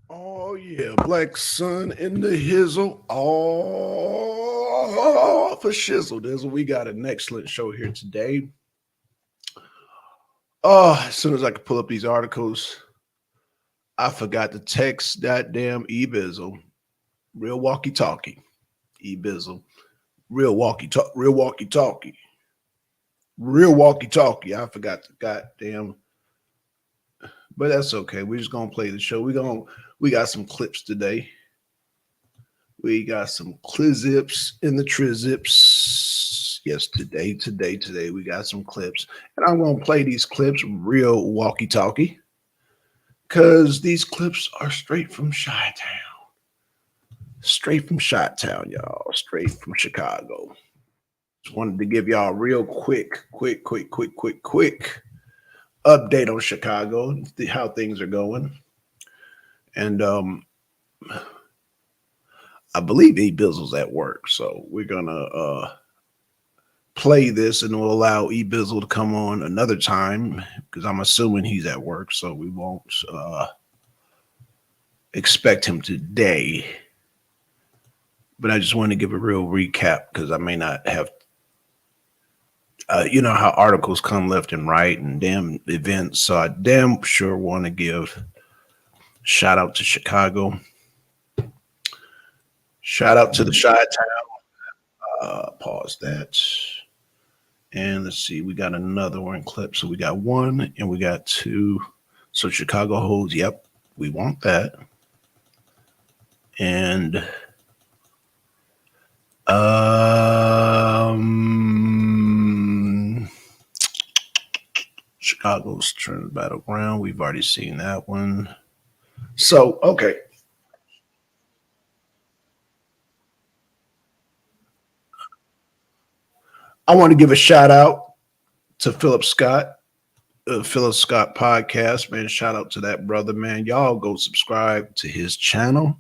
Oh yeah, Black Sun in the hizzle, all for shizzle dizzle. We got an excellent show here today. Oh, as soon as I could pull up these articles, I forgot to text that damn E-Bizzle. Real walkie talkie. E-Bizzle. Real walkie talkie. Real walkie talkie. I forgot the goddamn. But that's okay. We're just gonna play the show. We got some clips today. We got some clizips in the trizips. Yes, today, we got some clips. And I'm going to play these clips real walkie-talkie because these clips are straight from Chi-Town. Straight from Chi-Town, y'all. Straight from Chicago. Just wanted to give y'all a real quick update on Chicago, how things are going. And I believe E-Bizzle's at work, so we're gonna play this, and we'll allow E-Bizzle to come on another time because I'm assuming he's at work, so we won't expect him today. But I just want to give a real recap because I may not have, you know how articles come left and right and damn events. So I damn sure want to give shout out to Chicago. Shout out to the Chi-Town. Pause that. And let's see, we got another one clip. So we got one and we got two. So Chicago holds, yep, we want that. And Chicago's turning the battleground. We've already seen that one. So, okay. I want to give a shout out to Philip Scott podcast, man. Shout out to that brother, man. Y'all go subscribe to his channel.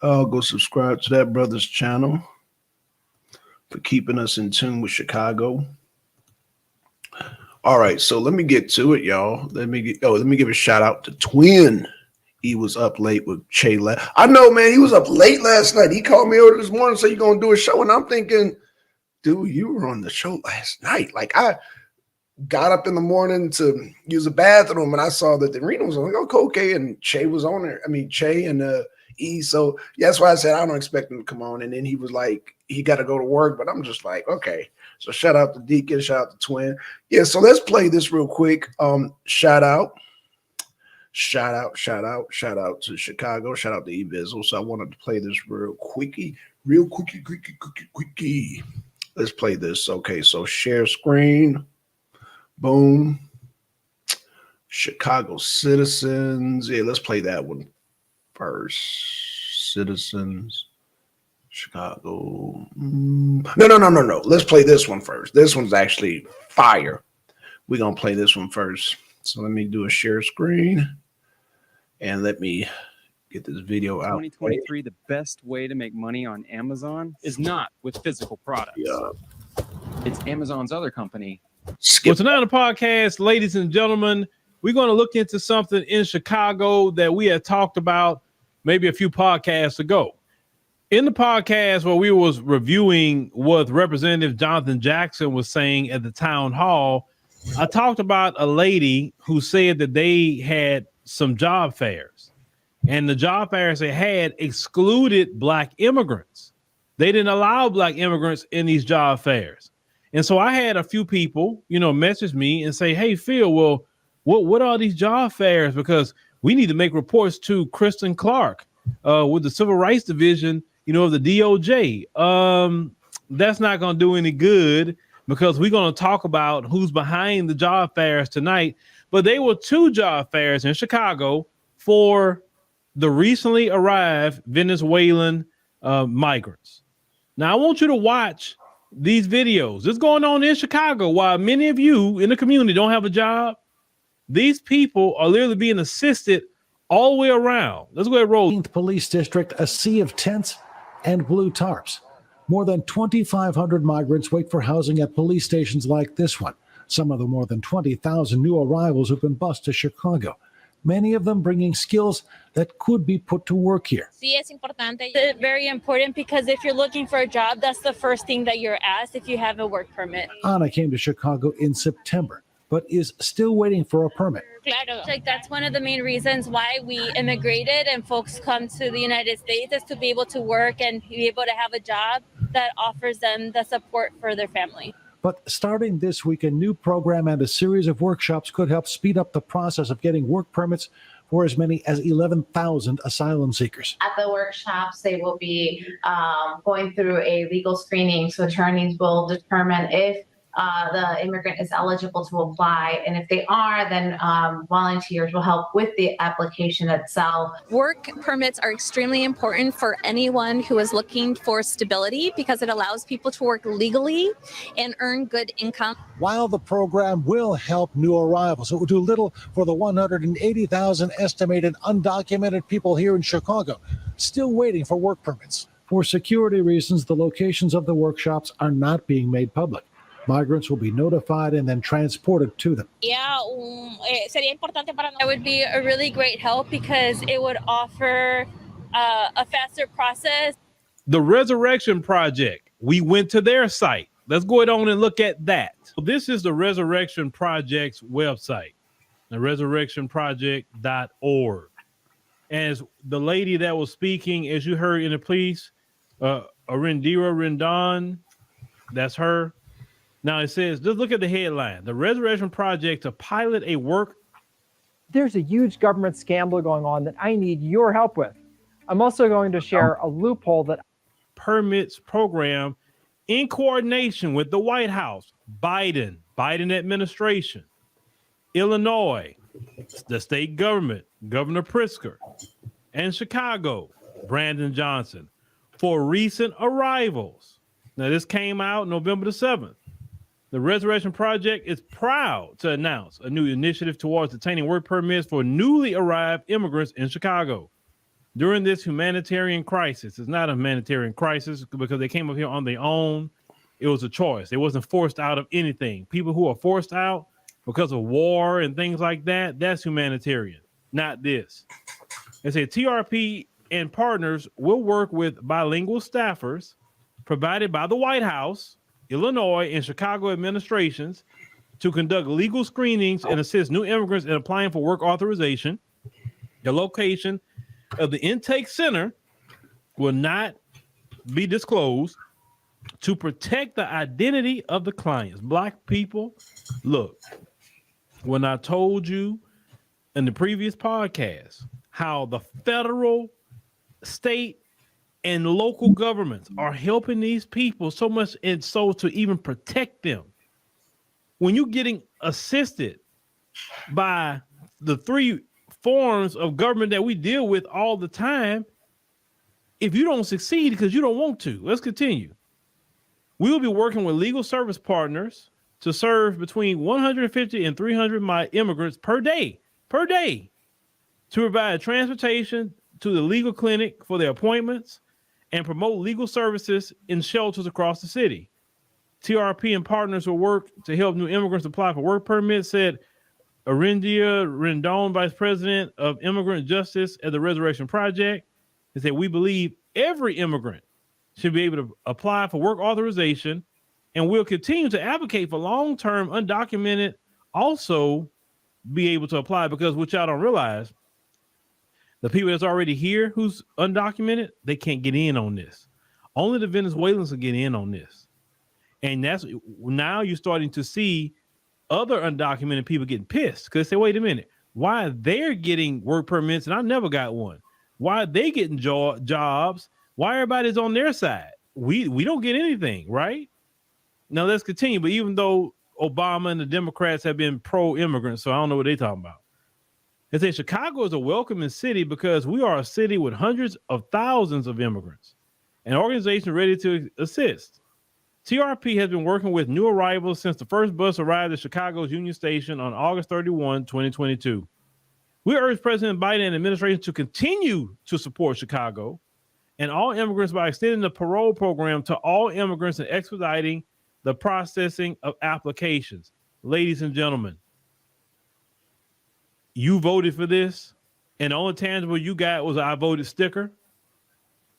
Go subscribe to that brother's channel for keeping us in tune with Chicago. All right, so let me get to it, y'all. Let me give a shout out to Twin. He was up late with Che. I know, man. He was up late last night. He called me over this morning, so you're gonna do a show, and I'm thinking, dude, you were on the show last night. Like, I got up in the morning to use the bathroom and I saw that the arena was on. Like, oh, okay. And Che was on there. I mean, Che and E. So yeah, that's why I said I don't expect him to come on. And then he was like, he got to go to work. But I'm just like, okay. So shout out to Deacon, shout out to Twin. Yeah, so let's play this real quick. Shout out to Chicago. Shout out to E-Bizzle. So I wanted to play this real quickie. Let's play this. Okay, so share screen. Boom. Chicago citizens. Yeah, let's play that one first. Citizens. Chicago. No. Let's play this one first. This one's actually fire. We're going to play this one first. So let me do a share screen. And let me get this video out. 2023, the best way to make money on Amazon is not with physical products. Yeah. It's Amazon's other company. Well, tonight on the podcast, ladies and gentlemen, we're going to look into something in Chicago that we had talked about maybe a few podcasts ago. In the podcast where we was reviewing what Representative Jonathan Jackson was saying at the town hall, I talked about a lady who said that they had some job fairs, and the job fairs they had excluded Black immigrants. They didn't allow Black immigrants in these job fairs. And so I had a few people, message me and say, hey, Phil, well, what are these job fairs? Because we need to make reports to Kristen Clark with the Civil Rights Division, of the DOJ. That's not going to do any good because we're going to talk about who's behind the job fairs tonight. But they were two job fairs in Chicago for the recently arrived Venezuelan migrants. Now, I want you to watch these videos. This is going on in Chicago while many of you in the community don't have a job. These people are literally being assisted all the way around. Let's go ahead and roll. Police district, a sea of tents and blue tarps. More than 2,500 migrants wait for housing at police stations like this one. Some of the more than 20,000 new arrivals who've been bused to Chicago. many of them bringing skills that could be put to work here. Sí, es importante. It's very important because if you're looking for a job, that's the first thing that you're asked if you have a work permit. Anna came to Chicago in September, but is still waiting for a permit. Claro. Like that's one of the main reasons why we immigrated and folks come to the United States is to be able to work and be able to have a job that offers them the support for their family. But starting this week, a new program and a series of workshops could help speed up the process of getting work permits for as many as 11,000 asylum seekers. At the workshops, they will be going through a legal screening. So attorneys will determine if the immigrant is eligible to apply. And if they are, then volunteers will help with the application itself. Work permits are extremely important for anyone who is looking for stability because it allows people to work legally and earn good income. While the program will help new arrivals, it will do little for the 180,000 estimated undocumented people here in Chicago, still waiting for work permits. For security reasons, the locations of the workshops are not being made public. Migrants will be notified and then transported to them. Sería importante para it would be a really great help because it would offer a faster process. The Resurrection Project, we went to their site. Let's go on and look at that. This is the Resurrection Project's website, the resurrectionproject.org. As the lady that was speaking, as you heard in the piece, Arindira Rendon, that's her. Now it says, just look at the headline, the Resurrection Project to pilot a work. There's a huge government scandal going on that I need your help with. I'm also going to share a loophole that permits program in coordination with the White House, Biden administration, Illinois, the state government, Governor Pritzker, and Chicago, Brandon Johnson, for recent arrivals. Now this came out November the 7th. The Resurrection Project is proud to announce a new initiative towards obtaining work permits for newly arrived immigrants in Chicago. During this humanitarian crisis, it's not a humanitarian crisis because they came up here on their own. It was a choice. They wasn't forced out of anything. People who are forced out because of war and things like that, that's humanitarian, not this. They say TRP and partners will work with bilingual staffers provided by the White House, Illinois, and Chicago administrations to conduct legal screenings and assist new immigrants in applying for work authorization. The location of the intake center will not be disclosed to protect the identity of the clients. Black people, look, when I told you in the previous podcast how the federal, state, and local governments are helping these people so much and so to even protect them. When you're getting assisted by the three forms of government that we deal with all the time, if you don't succeed because you don't want to, let's continue. We will be working with legal service partners to serve between 150 and 300 immigrants per day, to provide transportation to the legal clinic for their appointments and promote legal services in shelters across the city. TRP and partners will work to help new immigrants apply for work permits, said Arindira Rendon, Vice President of Immigrant Justice at the Resurrection Project. They said, we believe every immigrant should be able to apply for work authorization, and we'll continue to advocate for long-term undocumented also be able to apply, because what y'all don't realize, the people that's already here who's undocumented, they can't get in on this. Only the Venezuelans will get in on this. And that's now you're starting to see other undocumented people getting pissed because they say, wait a minute, why they're getting work permits and I never got one? Why are they getting jobs? Why everybody's on their side? We don't get anything, right? Now let's continue. But even though Obama and the Democrats have been pro-immigrant, so I don't know what they're talking about. They say Chicago is a welcoming city because we are a city with hundreds of thousands of immigrants, an organization ready to assist. TRP has been working with new arrivals since the first bus arrived at Chicago's Union Station on August 31, 2022. We urge President Biden and administration to continue to support Chicago and all immigrants by extending the parole program to all immigrants and expediting the processing of applications. Ladies and gentlemen, you voted for this, and the only tangible you got was I voted sticker.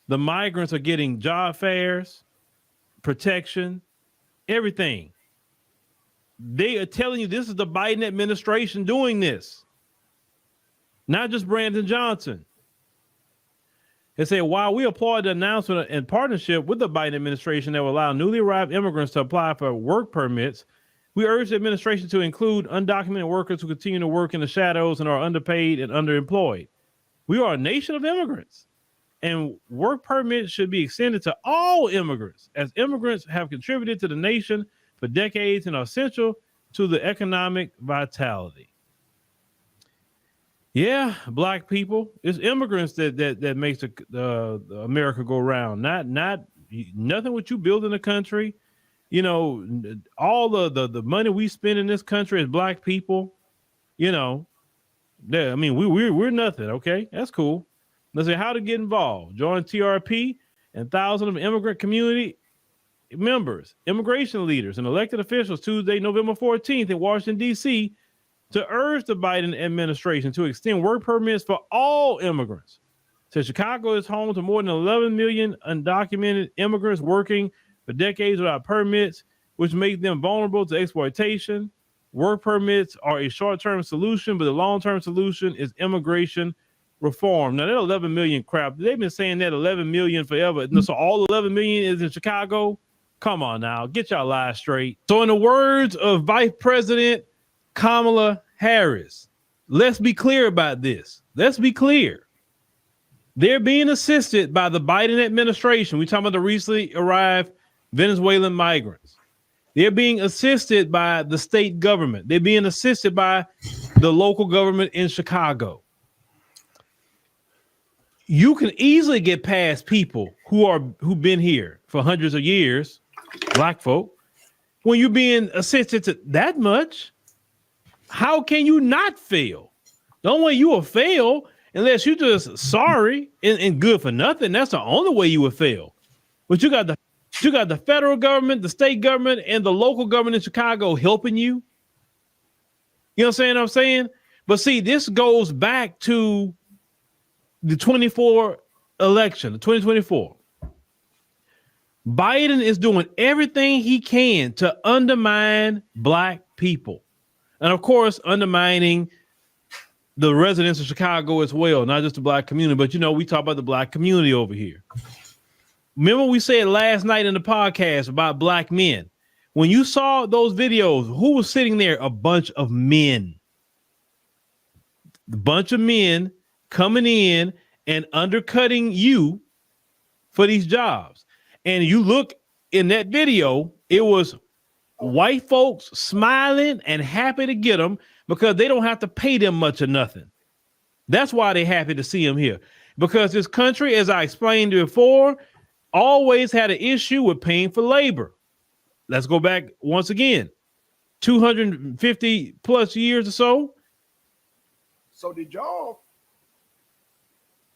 The migrants are getting job fairs, protection, everything. They are telling you this is the Biden administration doing this, not just Brandon Johnson. They say, while we applaud the announcement in partnership with the Biden administration that will allow newly arrived immigrants to apply for work permits, we urge the administration to include undocumented workers who continue to work in the shadows and are underpaid and underemployed. We are a nation of immigrants, and work permits should be extended to all immigrants, as immigrants have contributed to the nation for decades and are essential to the economic vitality. Yeah, black people, it's immigrants that makes the America go round. Not nothing what you build in the country. You know, all the money we spend in this country as black people. You know, I mean, we're nothing. Okay, that's cool. Let's say how to get involved. Join TRP and thousands of immigrant community members, immigration leaders, and elected officials Tuesday, November 14th in Washington, D.C. to urge the Biden administration to extend work permits for all immigrants. So Chicago is home to more than 11 million undocumented immigrants working for decades without permits, which make them vulnerable to exploitation. Work permits are a short-term solution, but the long-term solution is immigration reform. Now, that 11 million crap, they've been saying that 11 million forever. So all 11 million is in Chicago? Come on now, get y'all lies straight. So in the words of Vice President Kamala Harris, let's be clear about this. Let's be clear. They're being assisted by the Biden administration. We're talking about the recently arrived Venezuelan migrants. They're being assisted by the state government. They're being assisted by the local government in Chicago. You can easily get past people who've been here for hundreds of years, black folk, when you're being assisted to that much. How can you not fail? The only way you will fail, unless you're just sorry and good for nothing, that's the only way you will fail. But you got the federal government, the state government, and the local government in Chicago helping you. You know what I'm saying? But see, this goes back to the 2024 election, the 2024. Biden is doing everything he can to undermine black people. And of course, undermining the residents of Chicago as well, not just the black community, but we talk about the black community over here. Remember we said last night in the podcast about black men. When you saw those videos, who was sitting there? A bunch of men. A bunch of men coming in and undercutting you for these jobs. And you look in that video, it was white folks smiling and happy to get them because they don't have to pay them much or nothing. That's why they're happy to see them here. Because this country, as I explained before, always had an issue with paying for labor. Let's go back once again, 250 plus years or so. So did y'all,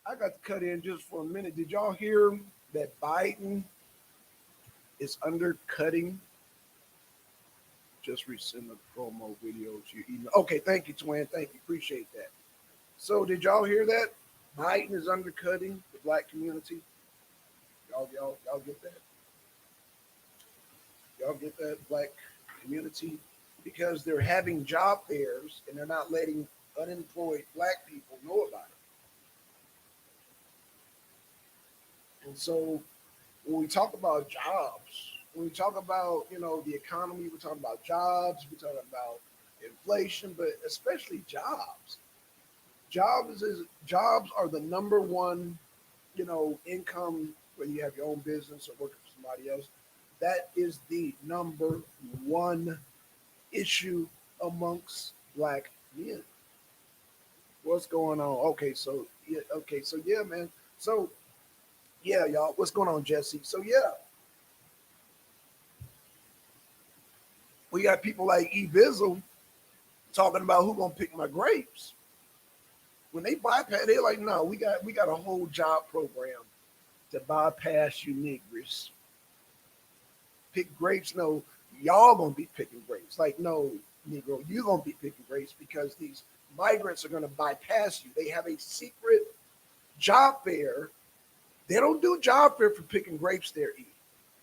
I got to cut in just for a minute. Did y'all hear that Biden is undercutting? Just resend the promo videos you email. Okay, thank you, Twin. Thank you. Appreciate that. So did y'all hear that? Biden is undercutting the black community. Y'all get that? Y'all get that, black community? Because they're having job fairs and they're not letting unemployed black people know about it. And so when we talk about jobs, when we talk about, the economy, we're talking about jobs, we're talking about inflation, but especially jobs. Jobs are the number one, income, whether you have your own business or working for somebody else. That is the number one issue amongst black men. What's going on? Okay, so yeah, man. So yeah, y'all, what's going on, Jesse? So yeah. We got people like E. Bizzle talking about who gonna pick my grapes. When they bypass, they're like, no, we got a whole job program to bypass you niggers. Pick grapes? No, y'all gonna be picking grapes. Like, no, Negro, you gonna be picking grapes because these migrants are going to bypass you. They have a secret job fair. They don't do job fair for picking grapes there.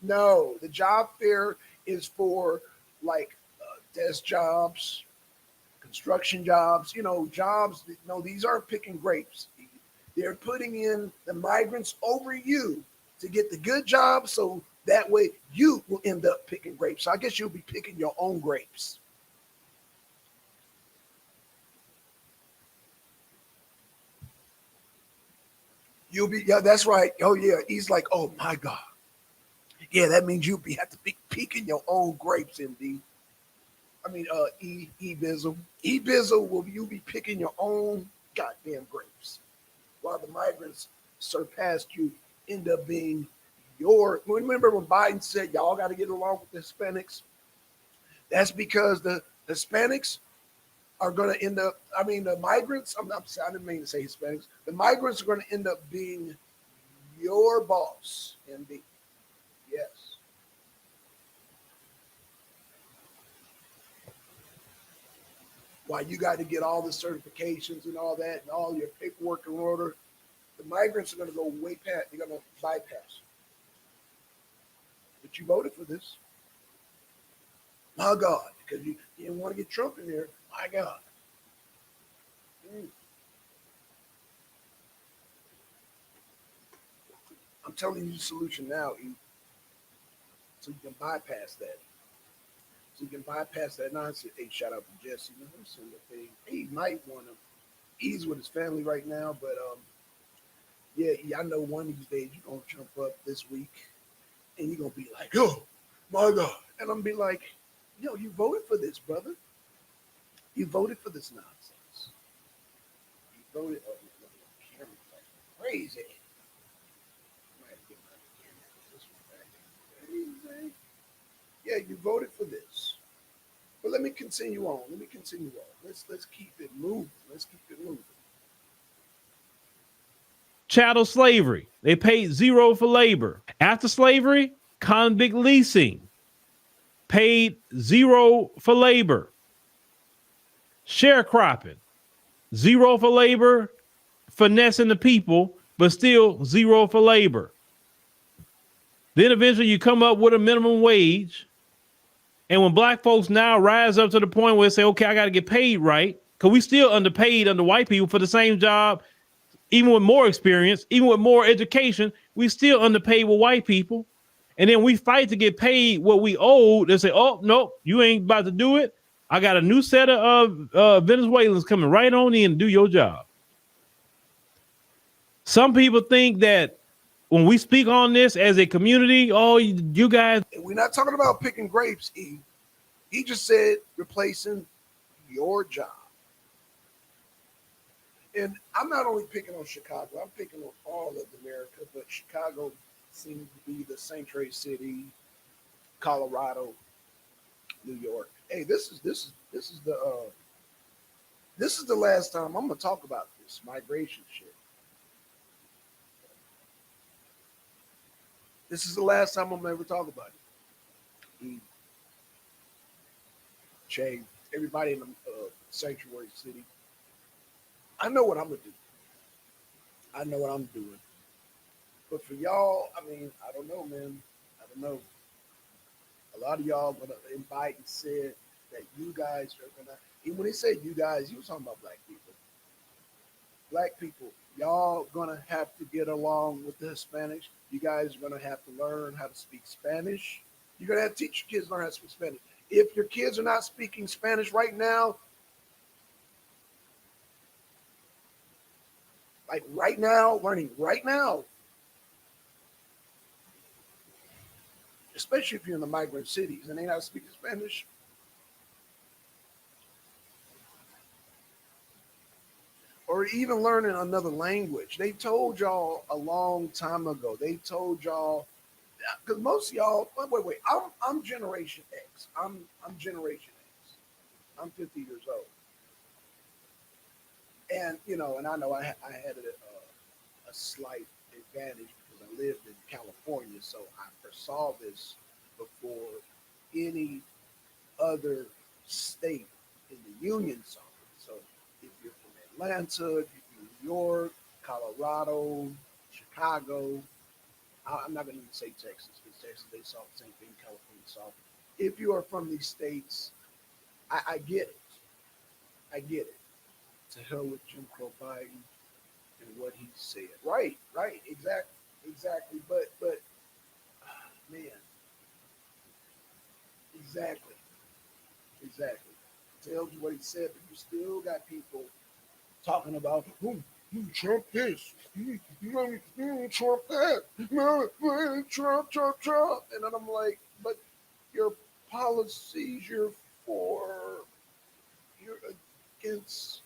No, the job fair is for like desk jobs, construction jobs, jobs. No, these aren't picking grapes. They're putting in the migrants over you to get the good jobs, so that way you will end up picking grapes. So I guess you'll be picking your own grapes. You'll be, yeah, that's right. Oh yeah, he's like, oh my God. Yeah, that means you'll have to be picking your own grapes, MD. I mean, E-Bizzle. E-Bizzle, will you be picking your own goddamn grapes? While the migrants surpassed you, end up being remember when Biden said y'all got to get along with the Hispanics? That's because the Hispanics are going to end up, the migrants, I didn't mean to say Hispanics. The migrants are going to end up being your boss, MD. Yes. Why you got to get all the certifications and all that and all your paperwork in order. The migrants are going to go way past. They're going to bypass. But you voted for this. My God, because you didn't want to get Trump in there. My God. I'm telling you the solution now, so you can bypass that. So you can bypass that nonsense. Hey, shout out to Jesse. He might want to ease with his family right now, but yeah, I know one of these days you're gonna jump up this week and you're gonna be like, oh my God. And I'm gonna be like, you voted for this, brother. You voted for this nonsense. You voted crazy. Yeah, you voted for this. But let me continue on. Let's keep it moving. Chattel slavery. They paid zero for labor. After slavery, convict leasing. Paid zero for labor. Sharecropping. Zero for labor. Finessing the people, but still zero for labor. Then eventually you come up with a minimum wage. And when black folks now rise up to the point where they say, okay, I got to get paid right, because we still underpaid under white people for the same job, even with more experience, even with more education, we still underpaid with white people. And then we fight to get paid what we owe. They say, oh, no, you ain't about to do it. I got a new set of Venezuelans coming right on in and do your job. Some people think that when we speak on this as a community, oh, you guys. We're not talking about picking grapes, E. He just said replacing your job. And I'm not only picking on Chicago, I'm picking on all of America, but Chicago seems to be the sanctuary city, Colorado, New York. Hey, this is the last time I'm gonna talk about this migration shit. This is the last time I'm ever talk about it. Jay, everybody in the sanctuary city. I know what I'm gonna do. I know what I'm doing. But for y'all, I don't know, man. I don't know. A lot of y'all gonna invite and said that you guys are gonna. Even when they said you guys, you was talking about black people. Black people, y'all gonna have to get along with the Hispanics. You guys are gonna have to learn how to speak Spanish. You're gonna have to teach your kids learn how to speak Spanish. If your kids are not speaking Spanish right now, like right now, learning right now, especially if you're in the migrant cities and they not speaking Spanish, or even learning another language. They told y'all a long time ago. They told y'all, because most of y'all, wait. I'm Generation X. I'm Generation X. I'm 50 years old. And, and I know I had a slight advantage because I lived in California, so I foresaw this before any other state in the union saw it. So if Atlanta, New York, Colorado, Chicago. I'm not going to even say Texas because Texas, they saw the same thing California saw. If you are from these states, I get it. I get it. To hell with Jim Crow Biden and what he said. Right, exactly. But man, exactly. Tells you what he said, but you still got people talking about Trump this, Trump that, Trump, and then I'm like, but your policies, you're against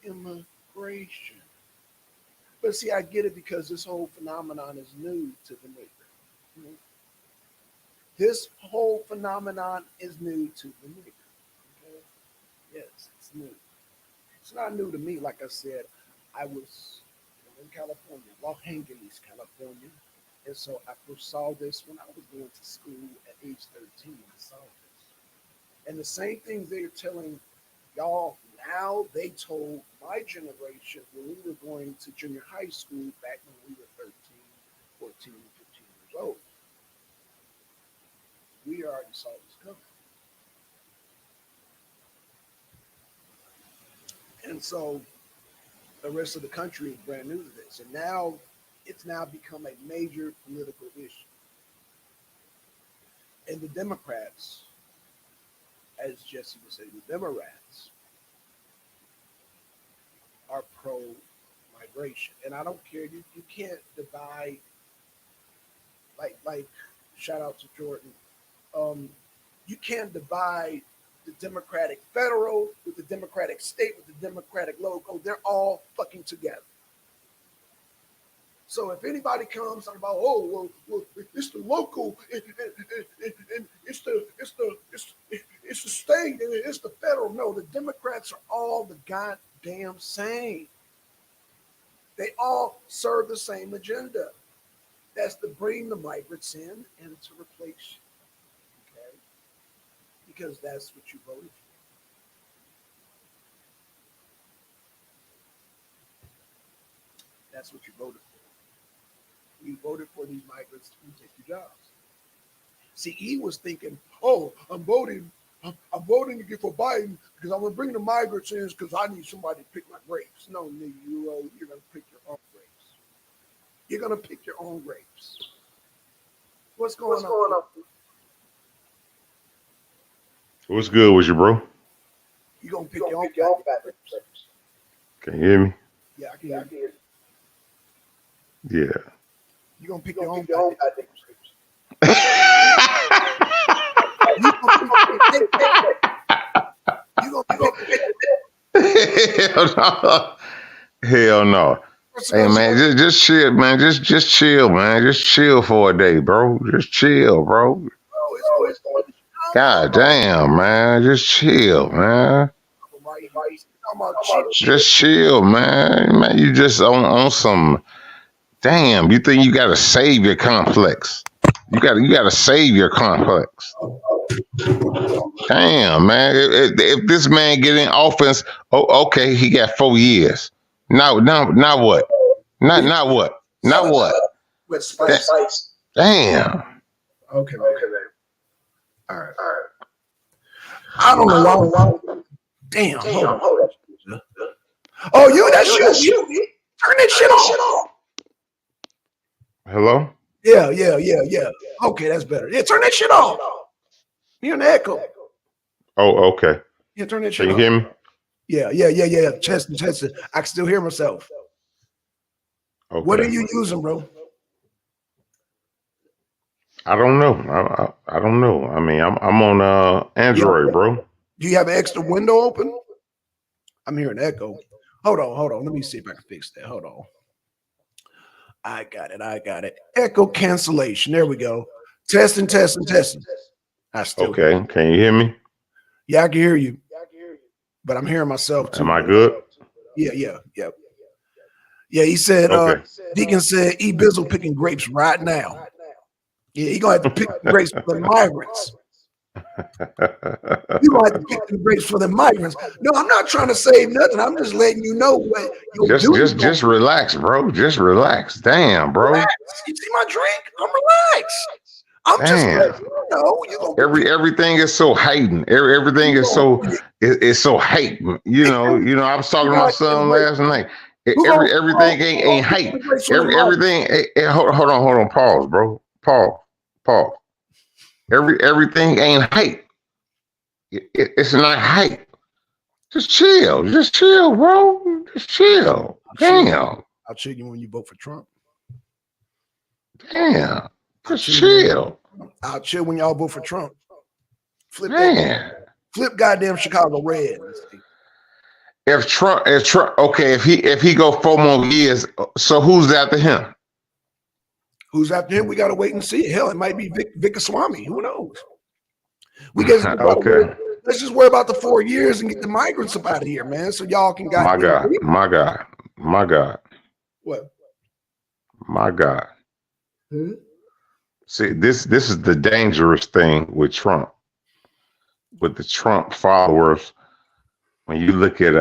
immigration. But see, I get it because this whole phenomenon is new to the nigger. This whole phenomenon is new to the nigger. Okay? Yes, it's new. It's not new to me. Like I said, I was in California, Los Angeles, California. And so I first saw this when I was going to school at age 13. I saw this. And the same things they're telling y'all now, they told my generation when we were going to junior high school back when we were 13, 14, 15 years old. We already saw this coming. And so the rest of the country is brand new to this. And now it's now become a major political issue. And the Democrats, as Jesse would say, the Democrats are pro-migration. And I don't care, you can't divide, like shout out to Jordan, you can't divide the Democratic federal with the Democratic state with the Democratic local. They're all fucking together. So if anybody comes talking about, well, it's the local, and it's the state, and it's the federal. No, the Democrats are all the goddamn same. They all serve the same agenda. That's to bring the migrants in and to replace you. Okay? Because that's what you voted for. That's what you voted for. You voted for these migrants to take your jobs. See, he was thinking, I'm voting to get for Biden because I'm going to bring the migrants in because I need somebody to pick my grapes. No, Negro, you're going to pick your own grapes. You're going to pick your own grapes. What's going on? What's good with you, bro? You're going to pick your own grapes. Can you hear me? Yeah, I can hear you. Yeah. You're going to pick your own grapes. Hell no. Hell no. Hey man, just chill, man. Just chill, man. Just chill for a day, bro. Just chill, bro. God damn, man. Just chill, man. Just chill, man. Man, you just on some. Damn, you think you got a savior complex? You got a savior complex. Damn, man. If this man get in offense, okay, he got 4 years. Now what? Not what? Not what? With spice. Damn. Okay, man. All right. I don't know why. Damn. Hold on. Oh, that's you. Turn that shit off. Hello? Yeah. Okay, that's better. Yeah, turn that shit off. You're in the echo. Oh, okay. Yeah, turn that shit off. Can you hear me? Yeah. Testing. I can still hear myself. Okay. What are you using, bro? I don't know. I don't know. I mean, I'm on Android, bro. Do you have an extra window open? I'm hearing echo. Hold on. Let me see if I can fix that. Hold on. I got it. Echo cancellation. There we go. Testing. I still okay. Can you hear me? Yeah, I can hear you. But I'm hearing myself too. Am I good? Yeah. Yeah, he said, okay. Deacon said, Bizzle picking grapes right now. Yeah, he gonna have to pick grapes for the migrants. You like to pick the grapes for the migrants. No, I'm not trying to say nothing. I'm just letting you know what you're doing. Just relax, bro. Just relax. Damn, bro. Relax. You see my drink? I'm relaxed. I'm just letting you know. Everything is so hating. Everything is so hate. You know. I was talking to my son last night. Everything ain't hate. Everything. Hold on. Pause, bro. Pause. Everything ain't hate. It's not hate. Just chill, bro. Just chill. Damn. I'll chill you when you vote for Trump. Damn. Just chill. I'll chill when y'all vote for Trump. Flip goddamn Chicago red. If Trump, okay, if he go 4 more years, so who's after him? Who's after him? We gotta wait and see. Hell, it might be Vickaswamy. Who knows? We get okay. Let's just worry about the 4 years and get the migrants up out of here, man. So y'all can My God. What? My God. Hmm? See, this is the dangerous thing with Trump, with the Trump followers. When you look at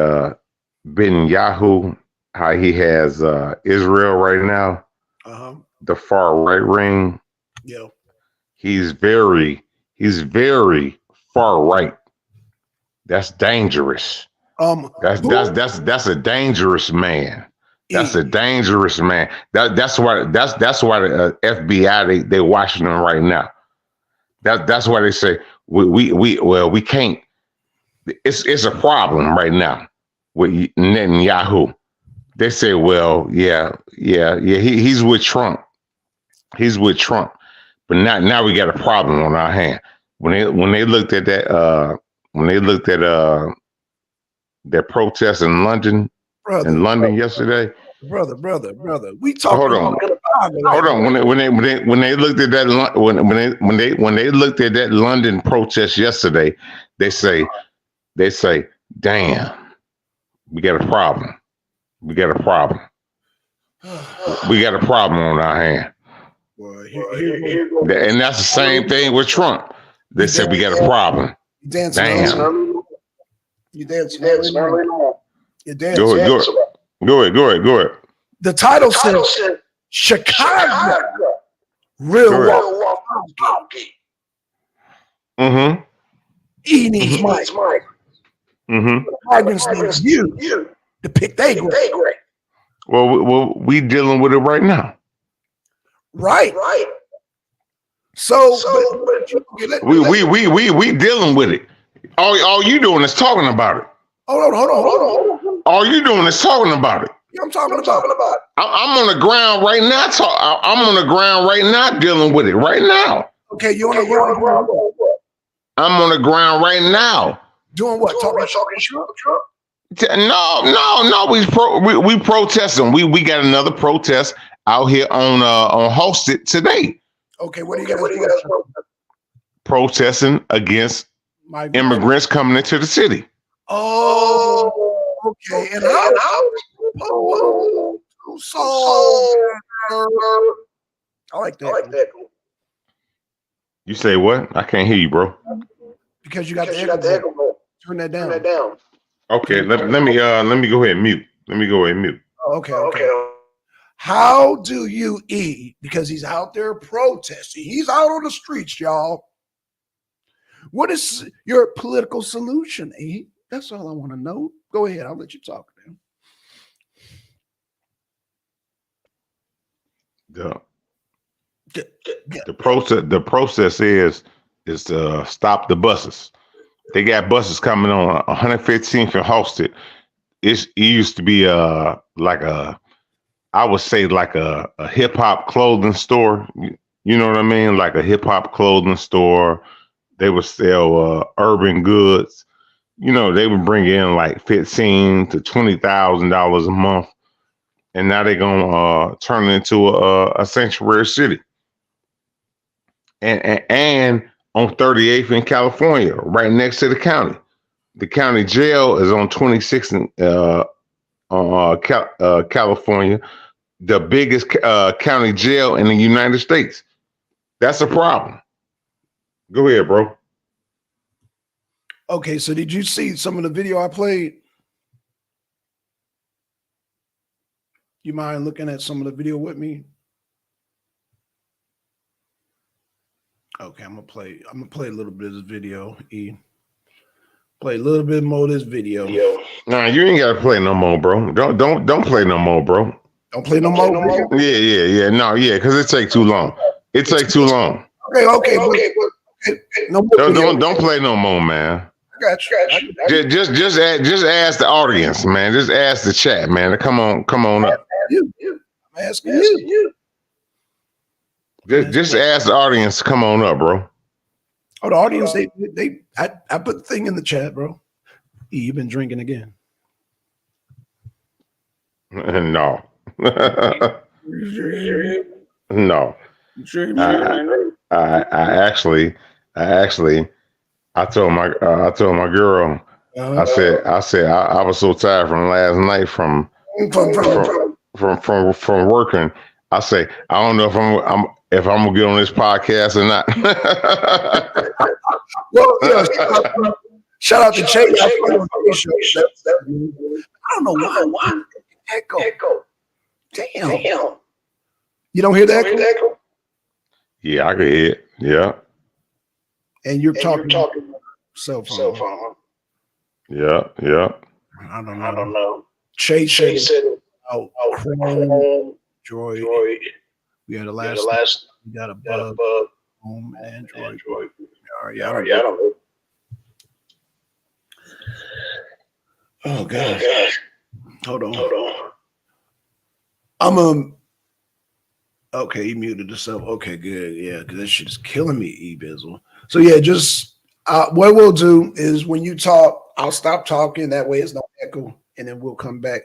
Netanyahu, how he has Israel right now, the far right wing. Yeah, he's very far right. That's dangerous. That's a dangerous man. That's a dangerous man. That's why the FBI they watching him right now. That's why they say we can't. It's a problem right now with Netanyahu. They say, well, yeah. He's with Trump. He's with Trump. But now we got a problem on our hand. When they looked at that their protest in London yesterday. Brother. We talking. Hold on. When they looked at that when they looked at that London protest yesterday, they say, damn, we got a problem. We got a problem on our hand. Well, and that's the same thing with Trump. They said we got a problem. Damn. You dancing. You're dancing. Go ahead. The title says Chicago. Real WALKIE. Mm-hmm. He needs Mike. Migrants need you to pick they grade. Well, we dealing with it right now. Right. So we dealing with it. All you doing is talking about it. Hold on. All you doing is talking about it. Yeah, I'm talking about it. I'm on the ground right now. I'm on the ground right now dealing with it right now. Okay, you're on the ground. I'm on the ground right now. Doing what? Talking Trump? No. We protesting. We got another protest out here on Hosted today. Okay, what do you got? Protesting against immigrants coming into the city. Oh, okay. And how? I like that. You say what? I can't hear you, bro. Because you got the echo. Turn that down. Okay, let me go ahead and mute. Oh, okay. How do you eat? Because he's out there protesting. He's out on the streets, y'all. What is your political solution, E? That's all I want to know. Go ahead. I'll let you talk, man. The process is to stop the buses. They got buses coming on 115th and Halsted. It used to be like a hip hop clothing store. You know what I mean? Like a hip hop clothing store. They would sell urban goods. You know, they would bring in like $15,000 to $20,000 a month, and now they're gonna turn it into a sanctuary city. And on 38th in California, right next to the county. The county jail is on 26th California, the biggest county jail in the United States. That's a problem. Go ahead, bro. Okay, so did you see some of the video I played? You mind looking at some of the video with me? Okay, I'm gonna play a little bit of this video. Play a little bit more of this video. Nah, you ain't gotta play no more, bro. Don't play no more, bro. Don't play no more. Yeah. No, yeah, because it take too long. It take too long. Okay. No more Don't play no more, man. I got you. Just ask the audience, man. Just ask the chat, man. Come on up. I'm asking you. Just ask the audience to come on up, bro. Oh, the audience, I put the thing in the chat, bro. You've been drinking again. No. No. I told my girl, I said I was so tired from last night from working. I say I don't know if I'm gonna get on this podcast or not. Well, yeah, shout out to Chase. I don't know why. Echo. Damn. You don't hear that echo? Yeah, I can hear it. Yeah. And you're talking cell phone. Yeah. I don't know. Chase said Chrome, Droid. We had the last. We got a bug. Home Android. All right, I don't know. Oh gosh. Hold on. Okay, he muted himself. Okay, good. Yeah, because that shit is killing me, E-Bizzle. So yeah, just what we'll do is when you talk, I'll stop talking. That way it's no echo, and then we'll come back.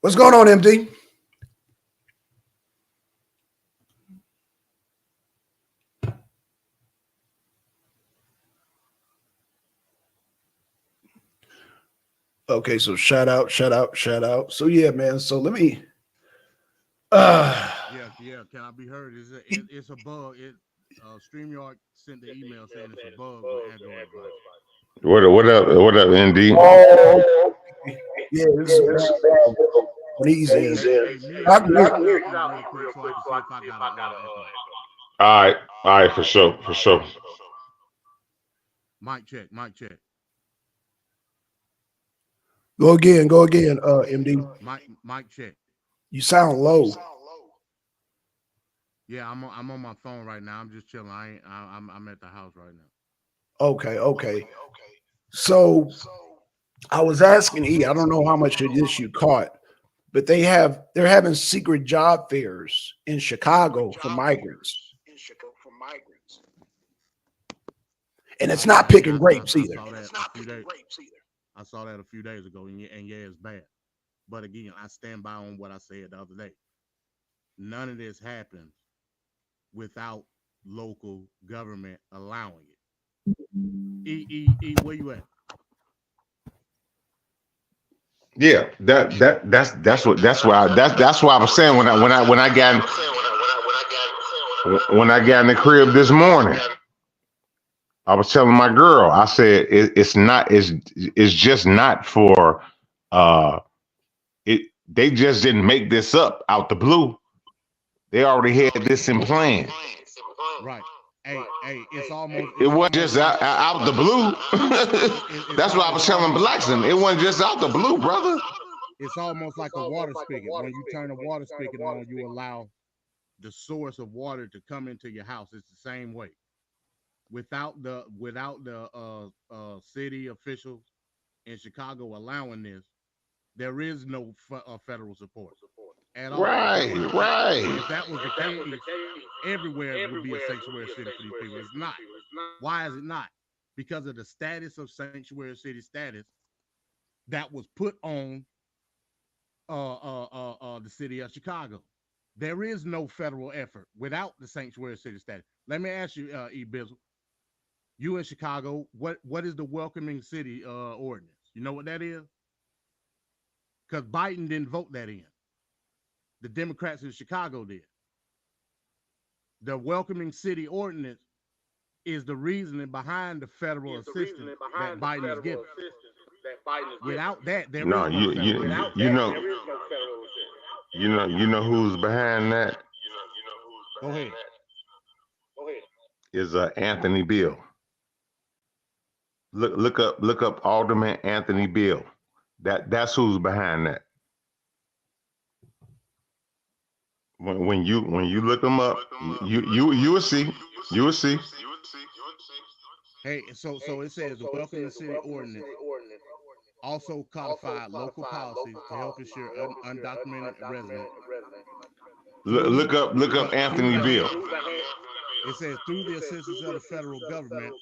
What's going on, MD? Okay, so shout out. So yeah, man. So let me. Yeah. Can I be heard? It's a bug. StreamYard sent the email saying it's a bug with Android device. What up, ND? Oh, yeah, this is on easy. I can hear you. All right, for sure. Mic check. Go again, MD. Mic check. You sound low. Yeah, I'm on my phone right now. I'm just chilling. I'm at the house right now. Okay. So I was asking E, I don't know how much of this you caught, but they're having secret job fairs in Chicago for migrants. And it's not picking grapes either. I saw that a few days ago, and yeah, it's bad. But again, I stand by on what I said the other day. None of this happens without local government allowing it. Where you at? Yeah, that's why I was saying when I got in the crib this morning, I was telling my girl, I said it's just not for it. They just didn't make this up out the blue. They already had this in plan. Right. Hey, it wasn't just out the blue. That's what I was telling Blackson. It wasn't just out the blue, brother. It's almost like a water spigot. When you turn a water spigot on, you allow the source of water to come into your house. It's the same way. Without the city officials in Chicago allowing this, there is no federal support at all. Right. If that was the case, everywhere would be a sanctuary city for these people. It's not. Why is it not? Because of the status of sanctuary city status that was put on the city of Chicago. There is no federal effort without the sanctuary city status. Let me ask you, E-Bizzle, you in Chicago, what is the welcoming city ordinance? You know what that is? Because Biden didn't vote that in. The Democrats in Chicago did. The welcoming city ordinance is the reasoning behind the federal assistance that Biden is giving. Without that, there is no federal assistance. You know who's behind that? Go ahead. Is Anthony Bill. Look up Alderman Anthony Bill. That's who's behind that. When you look him up, you will see. You will see. Hey, so it says the Welcome to City Ordinance also codified local policies to help ensure undocumented residents. Look up Anthony Bill. It says through the assistance of the federal government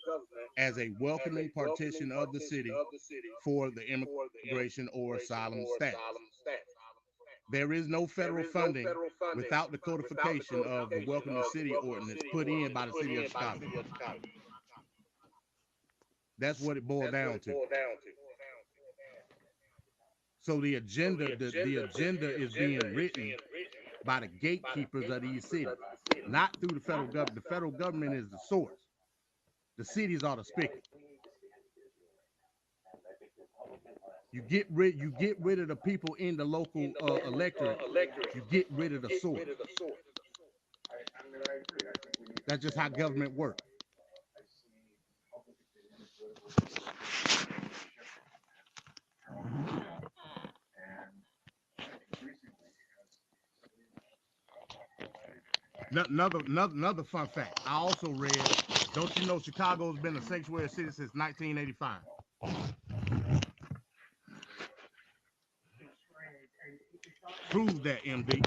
as a welcoming partition of the city for the immigration or asylum status. There is no federal funding without the codification of the Welcome to City Ordinance put in by the city of Chicago. That's what it boiled down to. So the agenda is being written by the gatekeepers of these cities, not through the federal government. The federal government is the source. The cities are the spigot. You get rid of the people in the local electorate. You get rid of the source. That's just how government works. Another fun fact. I also read, don't you know Chicago's been a sanctuary city since 1985? Prove that, MD.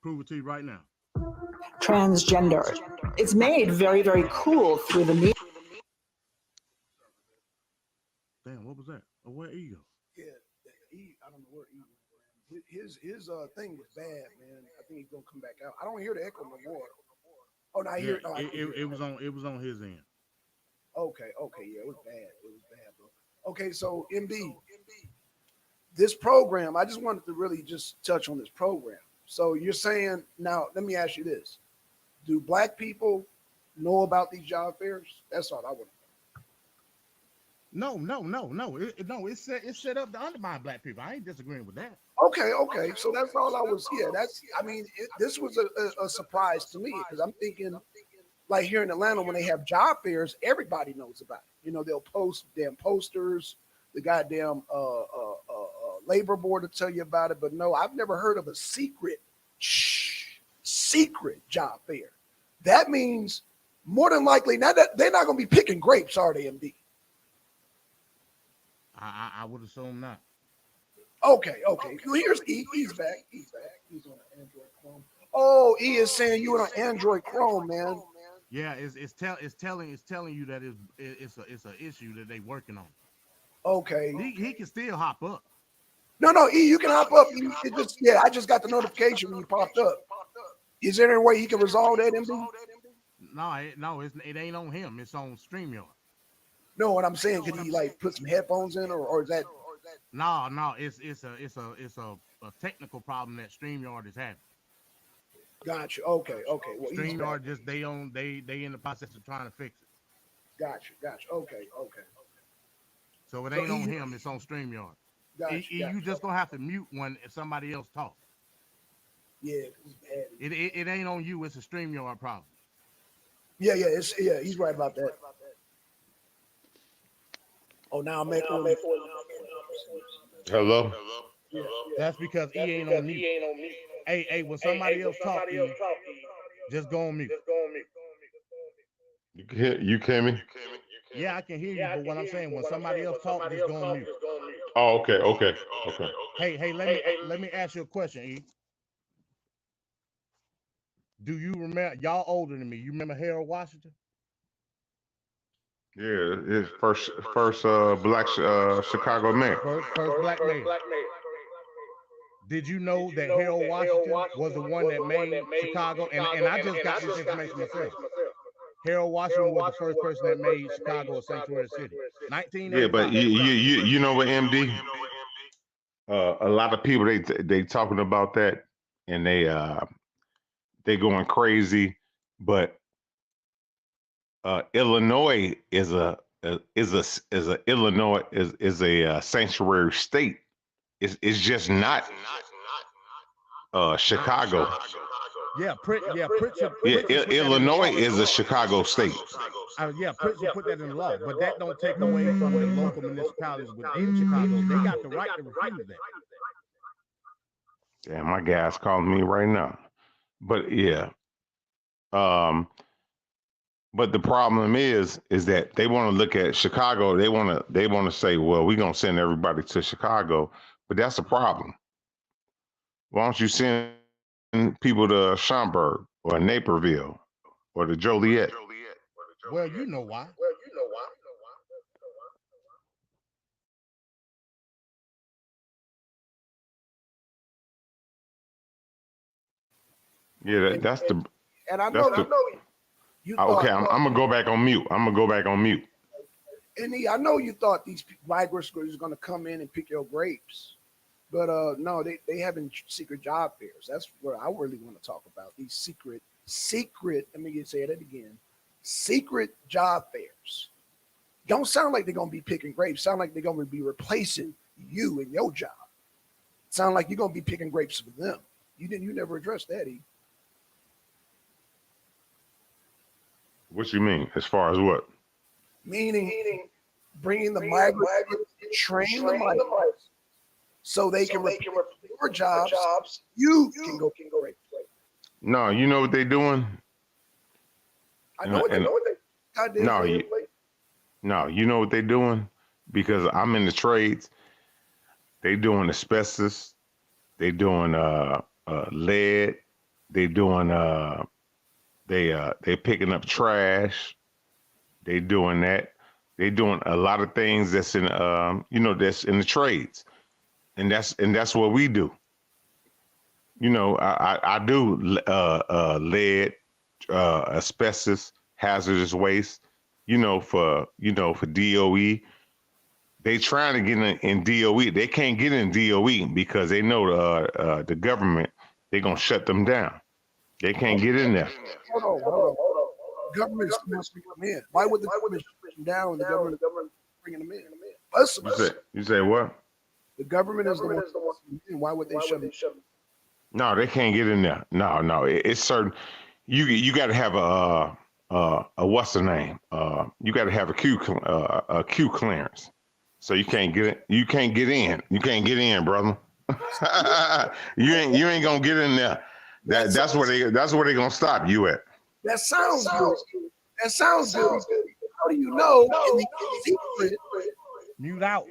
Prove it to you right now. Transgender. It's made very, very cool through the media. Damn, what was that? Oh, where E go? Yeah, E. I don't know where E went. His thing was bad, man. I think he's gonna come back out. I don't hear the echo no more. Oh, no, I hear. Yeah, it was on his end. Okay, yeah, it was bad, bro. Okay, so MB, this program, I just wanted to really just touch on this program. So you're saying now, let me ask you this: do Black people know about these job fairs? That's all I want to know. No. It's set up to undermine Black people. I ain't disagreeing with that. Okay. So that's all I was. Yeah, this was a surprise to me because I'm thinking, like here in Atlanta, when they have job fairs, everybody knows about it. You know, they'll post damn posters, the goddamn labor board to tell you about it. But no, I've never heard of a secret job fair. That means more than likely, now that they're not going to be picking grapes, are they, MD? I would assume not. Okay. Well, here's E. He's back. He's on Android Chrome. Oh, E is saying you on Android Chrome, man. Yeah, it's telling you that it's an issue that they working on. Okay. He can still hop up. No, E, you can hop up. I just got the notification when you popped up. Is there any way he can resolve that, MD? No, it ain't on him. It's on StreamYard. No, what I'm saying, could he like put some headphones in, or is that? No, it's a technical problem that StreamYard is having. Gotcha. Okay. Well, StreamYard just they in the process of trying to fix it. Gotcha. Okay. So it ain't on him. It's on StreamYard. Gotcha. You just gonna have to mute when somebody else talks. Yeah, it's bad. It ain't on you. It's a StreamYard problem. Yeah. He's right about that. Oh, now I'm making. Hello. That's because E ain't on mute. Hey, when somebody else talk, just go on mute. You hear me? Yeah, I can hear you, but what I'm saying, when somebody else talk, just go on mute. Oh, okay. Hey, let me ask you a question, E. Do you remember? Y'all older than me. You remember Harold Washington? Yeah, his first black Chicago man. First black man. Did you know that Harold Washington was the one that made Chicago? And I just got this information myself. Harold Washington was the first person that made Chicago a sanctuary city. 1985. Yeah, but you know what, MD? A lot of people they talking about that, and they they're going crazy, but Illinois is a sanctuary state. It's just not Chicago. Illinois is a Chicago state. Prince will put that in the law, but that don't take away from the local municipalities within Chicago. They got the right to refuse that. Damn, my guy's calling me right now. But yeah, but the problem is that they want to look at Chicago. They want to say, well, we're gonna send everybody to Chicago, but that's a problem. Why don't you send people to Schaumburg or Naperville or to Joliet? Well, you know why. Yeah, that's the. And I know you thought, okay, I'm gonna go back on mute. And I know you thought these migrants were going to come in and pick your grapes, but no, they having secret job fairs. That's what I really want to talk about. These secret. Let me say that again. Secret job fairs. Don't sound like they're going to be picking grapes. Sound like they're going to be replacing you and your job. Sound like you're going to be picking grapes for them. You never addressed that, E. What you mean? As far as what? Meaning bringing the migrants, train the migrants, so they can replace your jobs. You can go grapes. No, you know what they're doing? I know what they do. No, you know what they're doing? Because I'm in the trades. They doing asbestos. They doing lead. They doing they picking up trash. They doing that. They doing a lot of things that's in that's in the trades, and that's what we do. I do lead, asbestos, hazardous waste. For DOE. They trying to get in DOE. They can't get in DOE because they know the government. They're gonna shut them down. They can't get in there. Hold on. Government must come in. Why would the government shut them down when the government bringing them in? You say what? The government is the one. Why would they shut them? No, they can't get in there. No, it's certain. You got to have a what's the name? You got to have a Q clearance. So you can't get it. You can't get in. You can't get in, brother. you ain't gonna get in there. That's where they gonna stop you at. That sounds good. How do you know? In the secret. Mute out.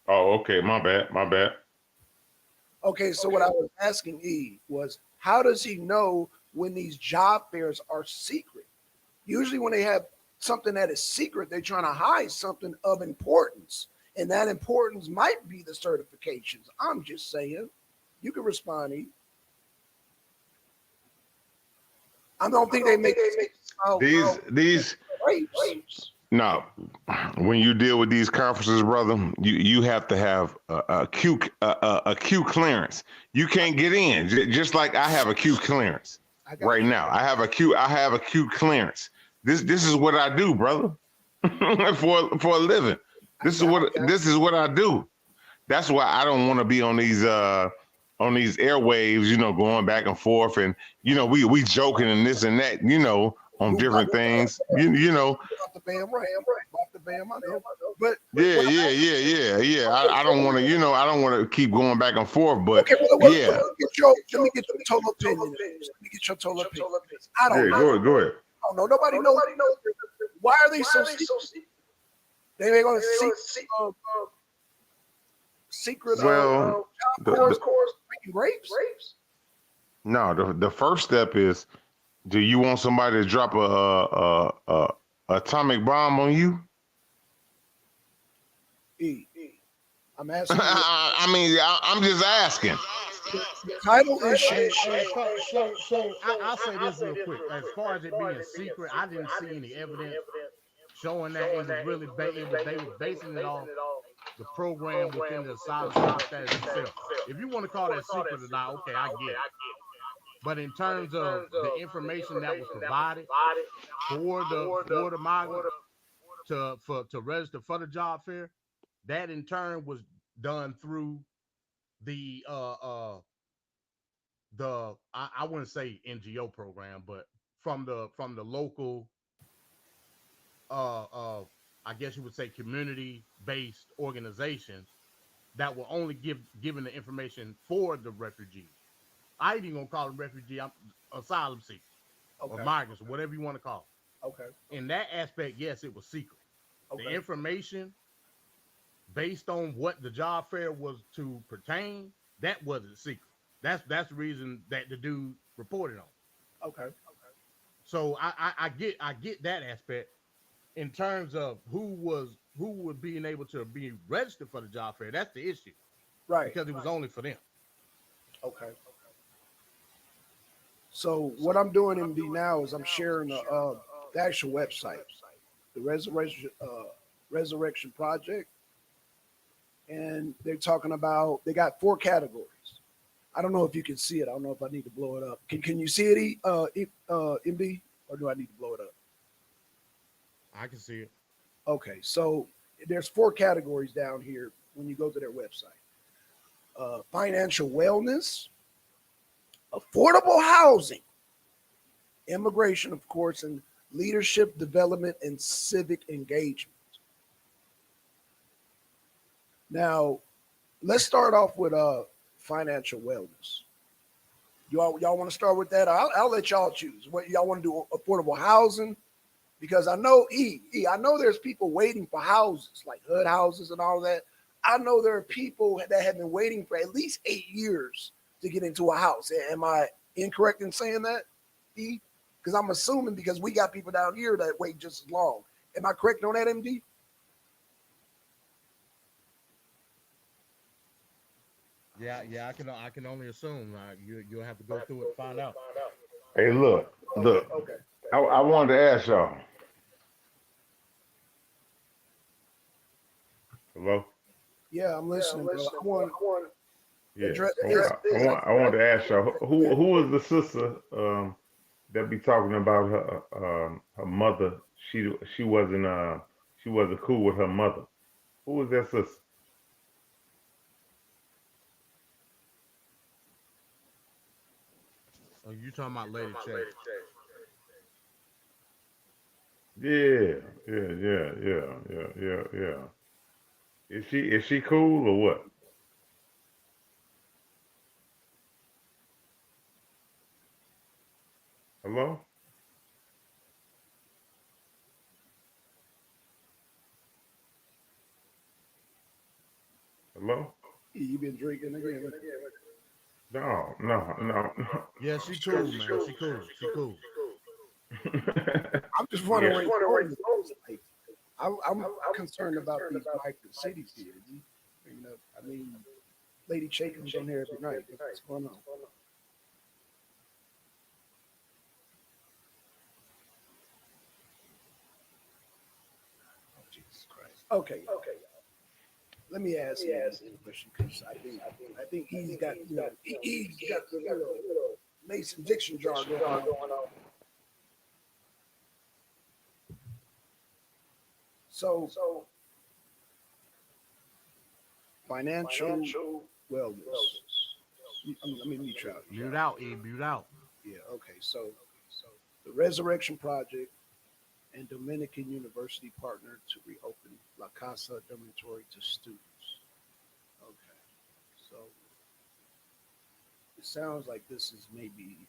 Oh, okay. My bad. Okay, so what I was asking E was, how does he know when these job fairs are secret? Usually when they have something that is secret, they're trying to hide something of importance. And that importance might be the certifications. I'm just saying. You can respond, E. I don't think they make these. No, when you deal with these conferences, brother, you have to have a Q clearance. You can't get in. Just like I have a Q clearance right now. I have a Q clearance. This is what I do, brother, for a living. This is what I do. That's why I don't want to be on these airwaves, going back and forth, and we joking and this and that, on different things, But yeah. I don't want to, I don't want to keep going back and forth, but okay, yeah. Let me get your total opinion. I don't know. Go ahead. I don't know. Nobody knows. Why are they so secret? They ain't gonna secret. Well, making grapes. No, the first step is, do you want somebody to drop a atomic bomb on you? I'm asking. I'm just asking. The title is so I'll say this real quick. As far as it being secret, I didn't see any evidence showing that it was really they were basing it off the program within the asylum status itself. If you want to call that secret or not, okay, I get it. But in terms of the information that was provided for the migrants to register for the job fair, that in turn was done through the I wouldn't say NGO program, but from the local I guess you would say community based organizations that will only given the information for the refugees. I ain't even gonna call them refugee, I'm asylum seekers or migrants or whatever you want to call it. Okay. In that aspect, yes, it was secret. Okay. The information based on what the job fair was to pertain, that wasn't secret. That's the reason that the dude reported on. Okay. So I get that aspect in terms of who would being able to be registered for the job fair. That's the issue, Right? Because it was only for them. Okay. So what I'm doing MD now is I'm sharing the actual website, the Resurrection Project, and they're talking about they got 4 categories. I don't know if you can see it. I don't know if I need to blow it up. Can you see it, MD, or do I need to blow it up? I can see it. Okay, so there's 4 categories down here when you go to their website. Financial wellness, affordable housing, immigration, of course, and leadership development and civic engagement. Now, let's start off with financial wellness. Y'all want to start with that? I'll let y'all choose. What y'all want to do? Affordable housing? Because I know I know there's people waiting for houses like HUD houses and all that. I know there are people that have been waiting for at least 8 years to get into a house. Am I incorrect in saying that, E? Because I'm assuming because we got people down here that wait just as long. Am I correct on that, MD? Yeah, I can only assume. You'll have to go through it to find out. Hey, look. Okay. I wanted to ask y'all. Hello? Yeah, I'm listening, bro. I want I wanted to ask y'all who is the sister that be talking about her mother? She wasn't cool with her mother. Who was that sister? Oh, you talking about Lady Chase? Yeah. Is she cool or what? Hello? Hello? You been drinking again? No. Yeah, she cool, man. She cool. I'm just wondering where you're going. Like, I'm concerned about these migrant cities here. You know, I mean, Lady Chapin's on here every night. What's going on? Oh, Jesus Christ. Okay. Let me ask you a question because I think he's got he's got the Mason Dixon jar going on. So financial wellness. Let me mute you out. Mute out, E. Mute out. Yeah. Okay. So the Resurrection Project and Dominican University partnered to reopen La Casa Dormitory to students. Okay. So it sounds like this is maybe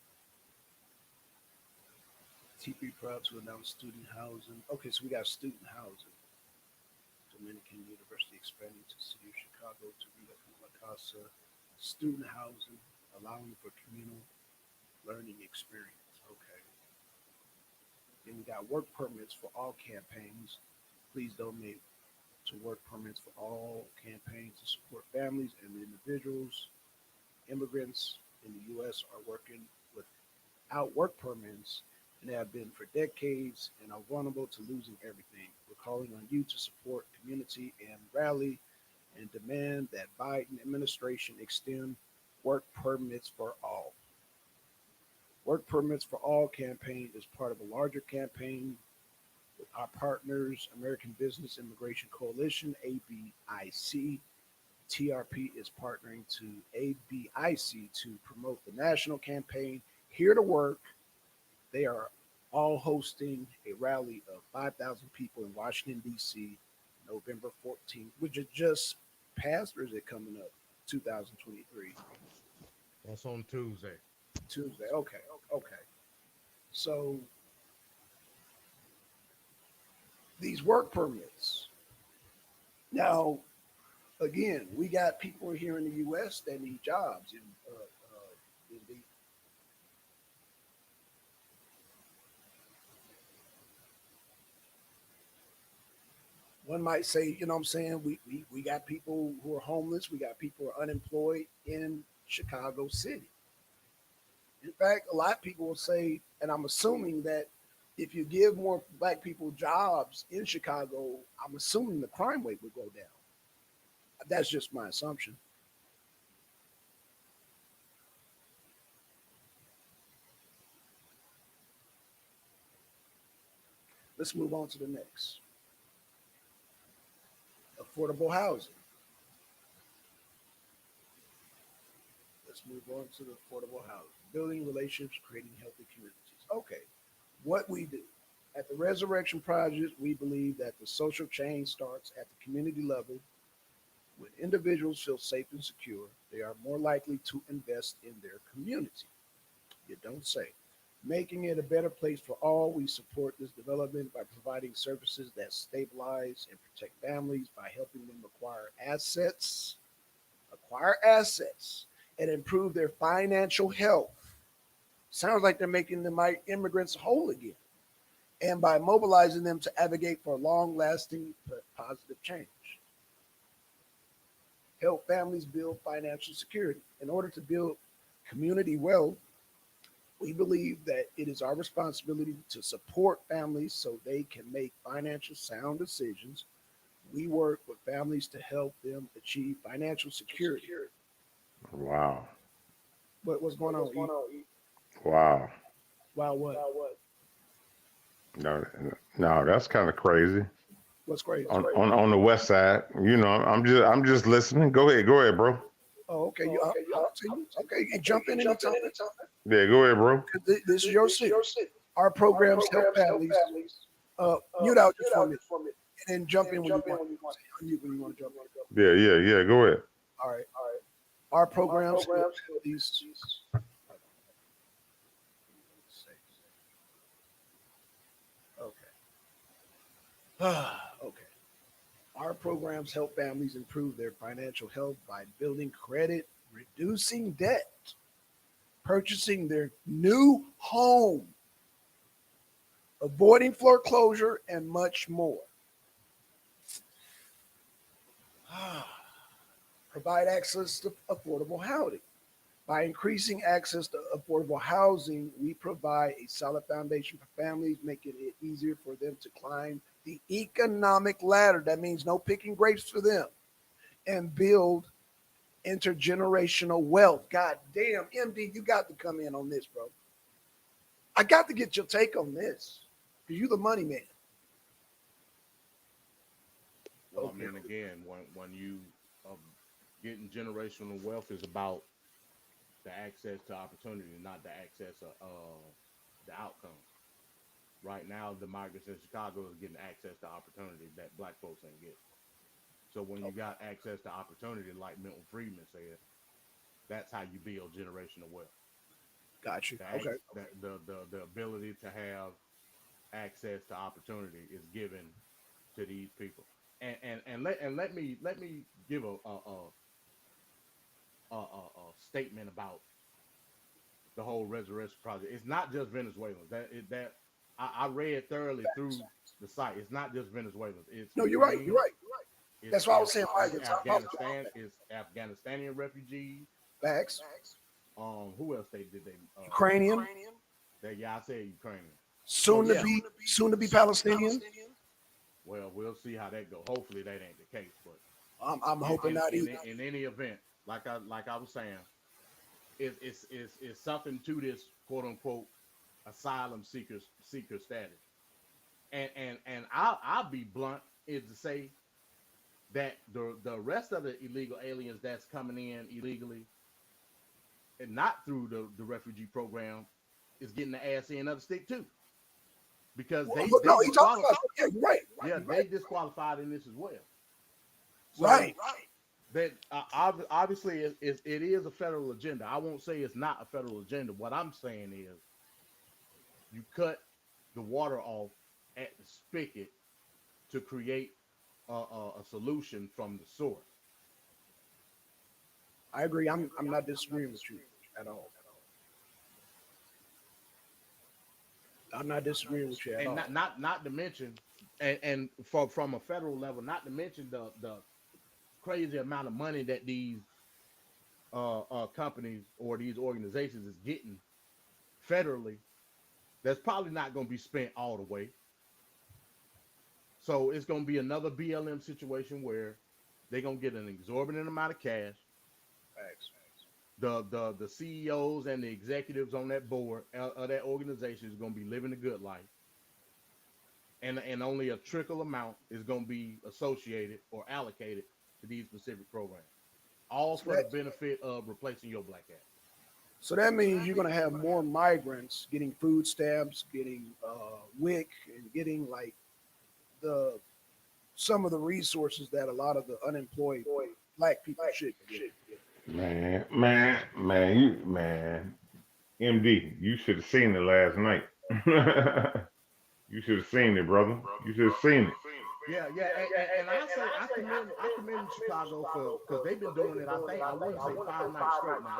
TP proud to announce student housing. Okay, so we got student housing. Dominican University expanding to City of Chicago to reopen La Casa student housing, allowing for communal learning experience. Okay. Then we got work permits for all campaigns. Please donate to work permits for all campaigns to support families and individuals. Immigrants in the U.S. are working without work permits and have been for decades and are vulnerable to losing everything. We're calling on you to support community and rally and demand that Biden administration extend work permits for all. Work Permits for All campaign is part of a larger campaign with our partners, American Business Immigration Coalition, ABIC. TRP is partnering to ABIC to promote the national campaign Here to Work. They are all hosting a rally of 5,000 people in Washington, D.C., November 14th, which is just past, or is it coming up? 2023. That's on Tuesday. Tuesday. Okay. So these work permits. Now, again, we got people here in the U.S. that need jobs. One might say, you know what I'm saying, we got people who are homeless, we got people who are unemployed in Chicago City. In fact, a lot of people will say, and I'm assuming that if you give more black people jobs in Chicago, I'm assuming the crime rate would go down. That's just my assumption. Let's move on to the next. Affordable housing. Let's move on to the affordable housing. Building relationships, creating healthy communities. Okay, what we do. At the Resurrection Project, we believe that the social change starts at the community level. When individuals feel safe and secure, they are more likely to invest in their community. You don't say. Making it a better place for all, we support this development by providing services that stabilize and protect families by helping them acquire assets, and improve their financial health. Sounds like they're making the immigrants whole again. And by mobilizing them to advocate for long-lasting positive change. Help families build financial security. In order to build community wealth, we believe that it is our responsibility to support families so they can make financial sound decisions. We work with families to help them achieve financial security. Wow. What's going on? Wow. Wow, what? No, that's kind of crazy. What's crazy? On the west side, you know, I'm just listening. Go ahead, bro. Oh, okay. Okay, and jump in anytime. Yeah, go ahead, bro. This is your city. Our programs help families. Mute out just for a minute, and then jump in when you want. Unmute when you want to jump in. Yeah. Go ahead. All right. Our programs help these. Okay. Our programs help families improve their financial health by building credit, reducing debt, purchasing their new home, avoiding foreclosure, and much more. Provide access to affordable housing. By increasing access to affordable housing, we provide a solid foundation for families, making it easier for them to climb the economic ladder. That means no picking grapes for them, and build intergenerational wealth. God damn, MD, you got to come in on this, bro. I got to get your take on this because you're the money man. Well, okay. I mean, again, when you getting generational wealth is about the access to opportunity, not the access of the outcome. Right now, the migrants in Chicago is getting access to opportunity that black folks ain't getting. So when you got access to opportunity, like Milton Friedman said, that's how you build generational wealth. Got you. The ability to have access to opportunity is given to these people. And let me give a statement about the whole Resurrection Project. It's not just Venezuelans. I read thoroughly through the site. It's not just Venezuelans. It's no, you're right. That's why I was saying Afghanistan is Afghanistani refugees. Facts. Who else did they? Ukrainian. I said Ukrainian. Soon to be Palestinian. Well, we'll see how that goes. Hopefully that ain't the case, but I'm hoping not either. In any event, like I was saying, it's something to this quote unquote asylum seeker status. And I'll be blunt is to say that the rest of the illegal aliens that's coming in illegally and not through the refugee program is getting the ass end of the stick too. Because they disqualified. Yeah, you're right. Yeah, they disqualified in this as well. So Right. That obviously it is a federal agenda. I won't say it's not a federal agenda. What I'm saying is you cut the water off at the spigot to create a solution from the source. I agree. I'm not disagreeing with you at all. I'm not disagreeing with you at all. And not to mention, and from a federal level, not to mention the crazy amount of money that these companies or these organizations is getting federally. That's probably not going to be spent all the way. So it's going to be another BLM situation where they're going to get an exorbitant amount of cash. Thanks. The CEOs and the executives on that board of that organization is going to be living a good life. And only a trickle amount is going to be associated or allocated to these specific programs. All for the benefit of replacing your black ass. So that means you're going to have more migrants getting food stamps, getting WIC, and getting like some of the resources that a lot of the unemployed black people should get. Man, MD, you should have seen it last night. You should have seen it, brother. You should have seen it. Yeah, and I commend Chicago because they've been doing it. I think I want to say 5 nights straight now.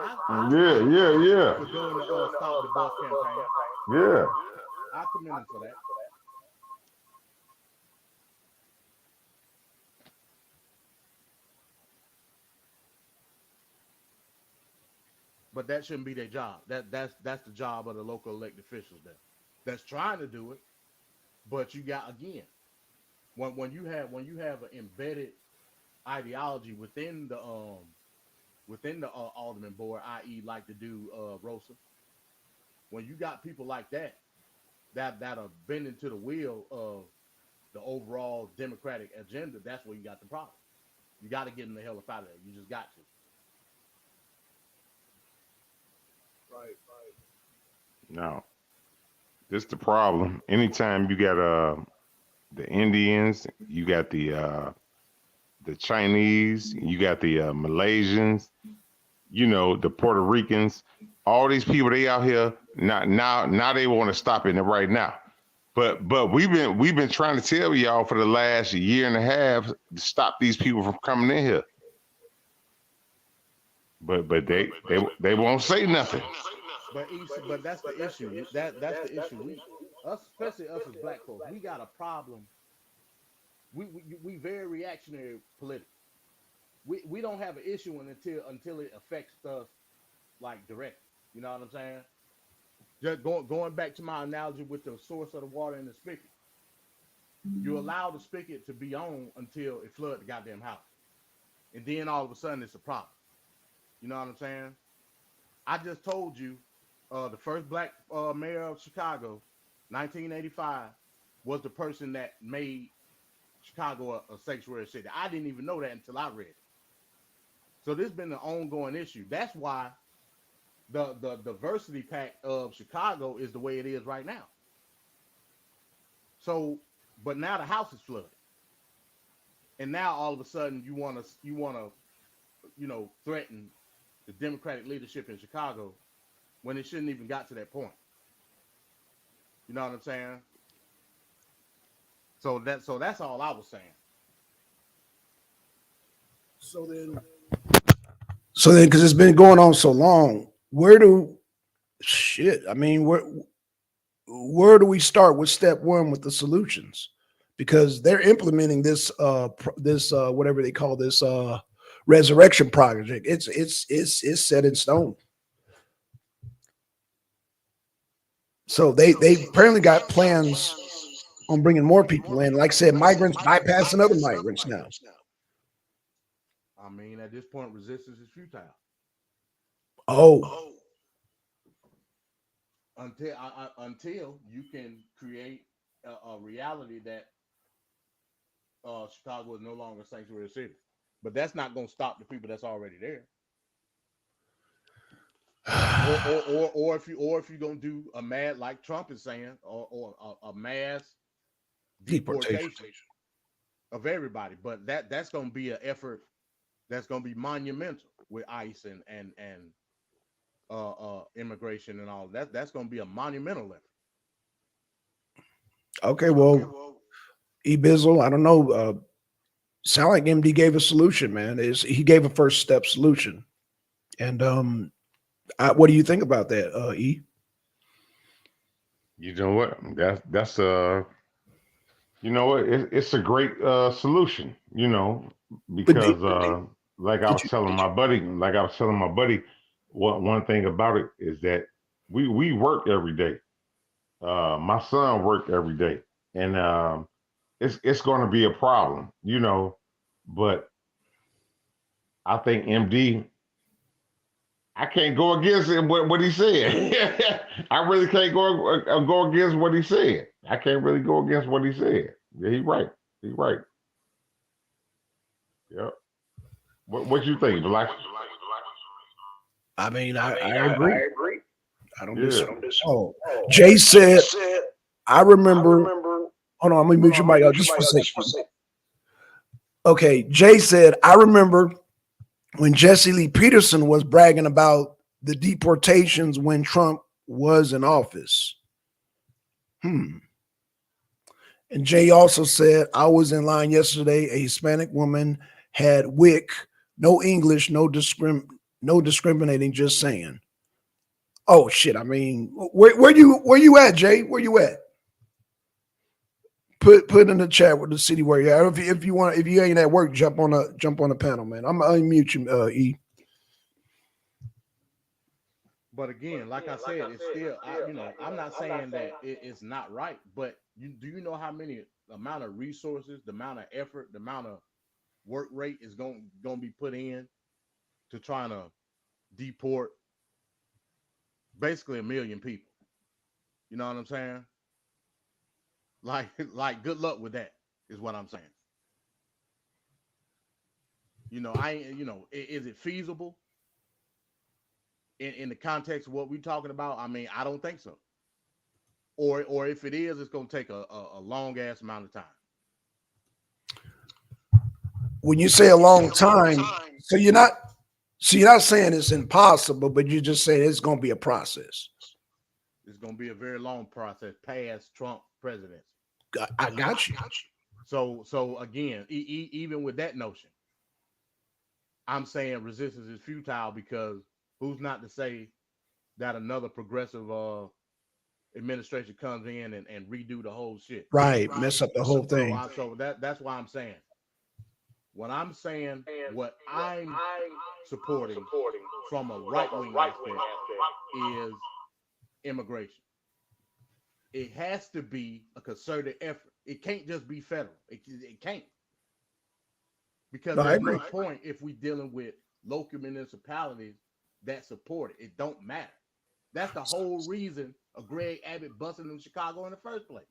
Yeah. For doing the Stop the Bus campaign. Yeah. I commend them for that. But that shouldn't be their job. That's the job of the local elected officials that's trying to do it. But you got, again, when you have an embedded ideology within the alderman board, i.e., like to do Rosa, when you got people like that are bending to the wheel of the overall Democratic agenda, that's where you got the problem. You got to get them the hell up out of there. You just got to. Right. Now, this is the problem. Anytime you got the Indians, you got the Chinese, you got the Malaysians, the Puerto Ricans, all these people, they out here now they want to stop it right now. But we've been trying to tell y'all for the last year and a half to stop these people from coming in here. But they won't say nothing. But that's the issue. That's the issue. Especially us as black folks, we got a problem. We very reactionary politically. We don't have an issue until it affects us like directly. You know what I'm saying? Just going back to my analogy with the source of the water in the spigot. You allow the spigot to be on until it floods the goddamn house, and then all of a sudden it's a problem. You know what I'm saying? I just told you the first black mayor of Chicago, 1985, was the person that made Chicago a sanctuary city. I didn't even know that until I read it. So this has been an ongoing issue. That's why the diversity pack of Chicago is the way it is right now. So, but now the house is flooded, and now all of a sudden you want to threaten the Democratic leadership in Chicago when it shouldn't even got to that point. You know what I'm saying? So that's all I was saying. So then, because it's been going on so long, where do we start with step one with the solutions? Because they're implementing this whatever they call this resurrection project. It's set in stone. So they apparently got plans on bringing more people in. Like I said, migrants bypassing other migrants now. I mean, at this point, resistance is futile. Oh. until you can create a reality that Chicago is no longer a sanctuary city. But that's not going to stop the people that's already there. or if you're gonna do a mad, like Trump is saying, or a mass deportation of everybody. But that's gonna be an effort that's gonna be monumental with ICE and immigration and all that. That's gonna be a monumental effort. Okay, well, Bizzle, I don't know. Sound like MD gave a solution, man. He gave a first step solution, and what do you think about that, E? You know what? That's you know what? It's a great solution. You know, because like I was telling my buddy, one thing about it is that we work every day. My son worked every day, and it's going to be a problem, you know. But I think MD, I can't go against him what he said. I really can't go against what he said. I can't really go against what he said. Yeah, he's right. He's right. Yep. What you think, Black? I mean, I agree. I don't disagree. Oh, Jay said, I remember. Hold on, let me mute your mic just for a second. Okay, Jay said, I remember when Jesse Lee Peterson was bragging about the deportations when Trump was in office. And Jay also said, I was in line yesterday. A Hispanic woman had WIC, no English, no discriminating, just saying. Oh shit! I mean, where you at, Jay? Where you at? Put in the chat with the city where you are. If you ain't at work, jump on the panel, man. I'm gonna unmute you, E. But again, like I said, it's still, I'm not saying that it's not right, but do you know how many amount of resources, the amount of effort, the amount of work rate is going to be put in to trying to deport basically 1 million people? You know what I'm saying? Like good luck with that is what I'm saying. Is it feasible in the context of what we're talking about? I mean, I don't think so. Or if it is, it's going to take a long ass amount of time. When you say a long time, so you're not saying it's impossible, but you're just saying it's going to be a process. It's going to be a very long process past Trump presidency. I got you. So again, even with that notion, I'm saying resistance is futile, because who's not to say that another progressive administration comes in and redo the whole shit? Right, mess up the whole thing. So that's why I'm saying, when I'm saying what I'm supporting from a right-wing aspect is immigration. It has to be a concerted effort. It can't just be federal. It can't. Because there's no point if we're dealing with local municipalities that support it. It don't matter. That's the whole reason of Greg Abbott busting in Chicago in the first place.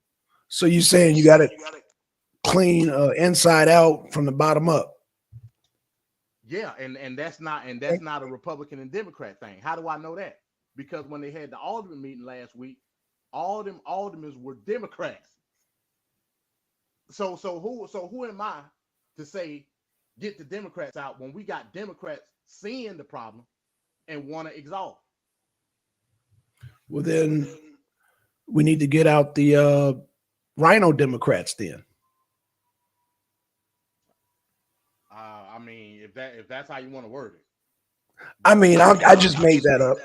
So you're saying you got to clean inside out from the bottom up? Yeah, and that's not a Republican and Democrat thing. How do I know that? Because when they had the alderman meeting last week, all them aldermen were Democrats. So who am I to say get the Democrats out when we got Democrats seeing the problem and want to exalt? Well, then we need to get out the Rhino Democrats then. I mean, if that's how you want to word it. I mean, I just made that up.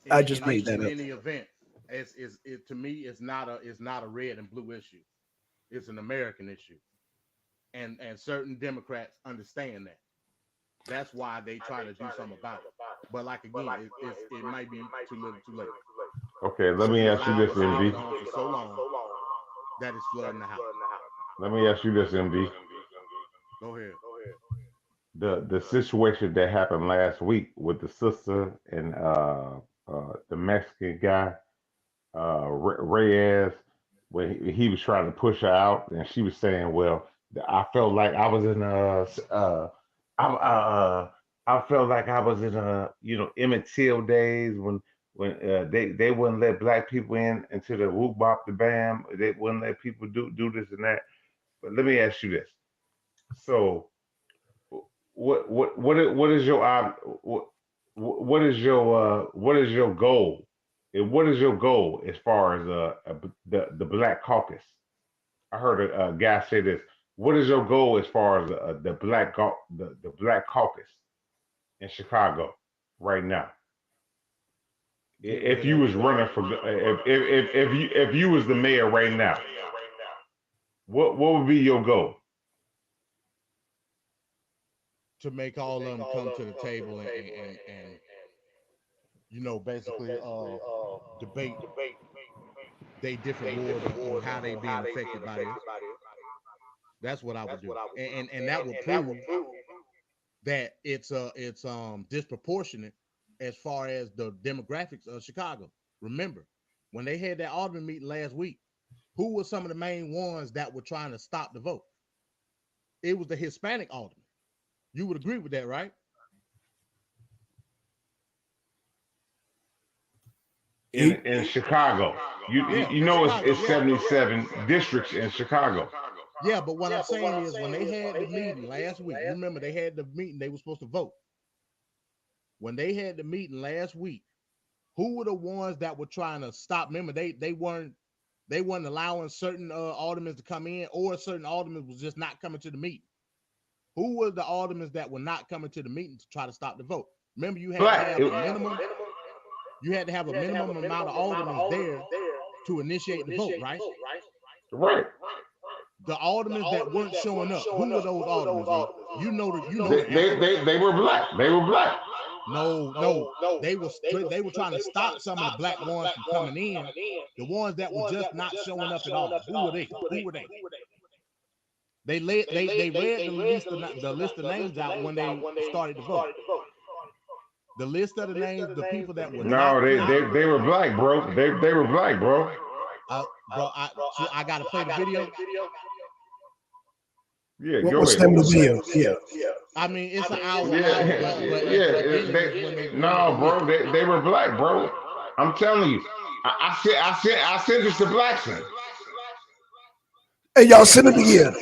I just made that up. In any event, it to me, it's not a red and blue issue. It's an American issue, and certain Democrats understand that. That's why they try to do something about it. But like again, it might be too little, too late. Okay, let me ask you this, MD. For so long that is flooding the house. Let me ask you this, MD. Go ahead. The situation that happened last week with the sister and the Mexican guy, Reyes, when he was trying to push her out, and she was saying, "Well, I felt like I was in I, I felt like I was in Emmett Till days when they wouldn't let black people in into the whoop bop the bam. They wouldn't let people do this and that." But let me ask you this: so what is your what is your goal? And what is your goal as far as the Black Caucus? I heard a guy say this. What is your goal as far as the Black Caucus in Chicago right now? If you was running for if you was the mayor right now, what would be your goal? To make all of them come to the table and basically debate they different ward on how they being affected by this. That's what I would do, and that would prove that it's disproportionate as far as the demographics of Chicago. Remember, when they had that alderman meeting last week, who were some of the main ones that were trying to stop the vote? It was the Hispanic alderman. You would agree with that, right? In Chicago, you know it's 77 districts in Chicago. Yeah, but what I'm saying is when they had the meeting last week, you remember they had the meeting, they were supposed to vote. When they had the meeting last week, who were the ones that were trying to stop? Remember, they weren't allowing certain aldermen to come in, or certain aldermen was just not coming to the meeting. Who were the aldermen that were not coming to the meeting to try to stop the vote? Remember, you had to have a minimum. You had to have a minimum amount of aldermen there to initiate the vote, right? Right. The aldermen that weren't showing up. Who were those aldermen? You know they were black. They were black. No. They were trying to stop some of the black ones from coming in. The ones that were just not showing up at all. Who were they? They read the list of names out when they started to vote. The list of the names, the people that were no, they were black, bro. They were black, bro. Bro, I gotta play the video. Yeah, go ahead. The video? Yeah. I mean, it's an hour. No, bro, they were black, bro. I'm telling you. I sent this to Blackson. Hey, y'all send it again.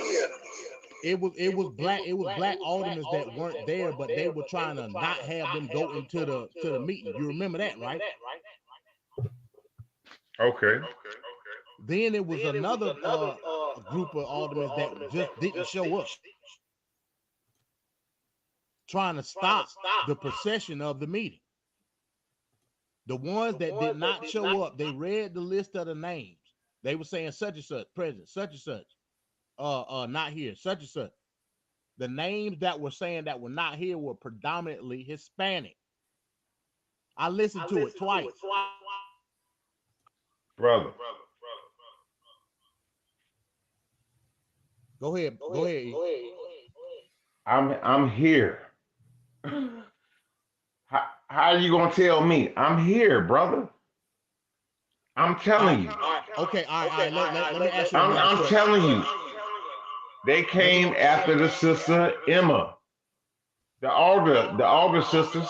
It was black aldermen that weren't there, but they were trying to not have them go into the meeting. You remember that, right? Okay. Then it was another group of aldermen that just didn't show up, trying to stop the procession of the meeting. The ones that did not show up, they read the list of the names. They were saying such and such, president, such and such, not here, such and such. The names that were saying that were not here were predominantly Hispanic. I listened to it twice. Brother. Go ahead. I'm here. How are you gonna tell me? I'm here, brother. I'm telling you. Okay, all right. Let me ask you. I'm telling you. They came after the sister Emma. The older sister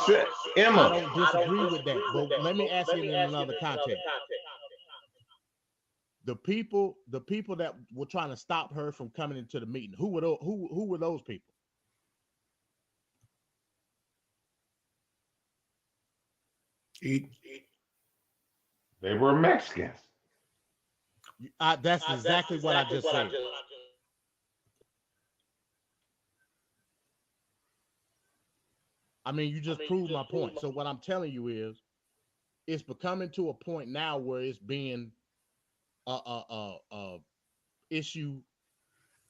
Emma. I don't disagree with that, but let me ask you in another context. The people that were trying to stop her from coming into the meeting, who were those people? They were Mexicans. That's exactly what I just said. I mean, you just proved my point. So what I'm telling you is, it's becoming to a point now where it's being a issue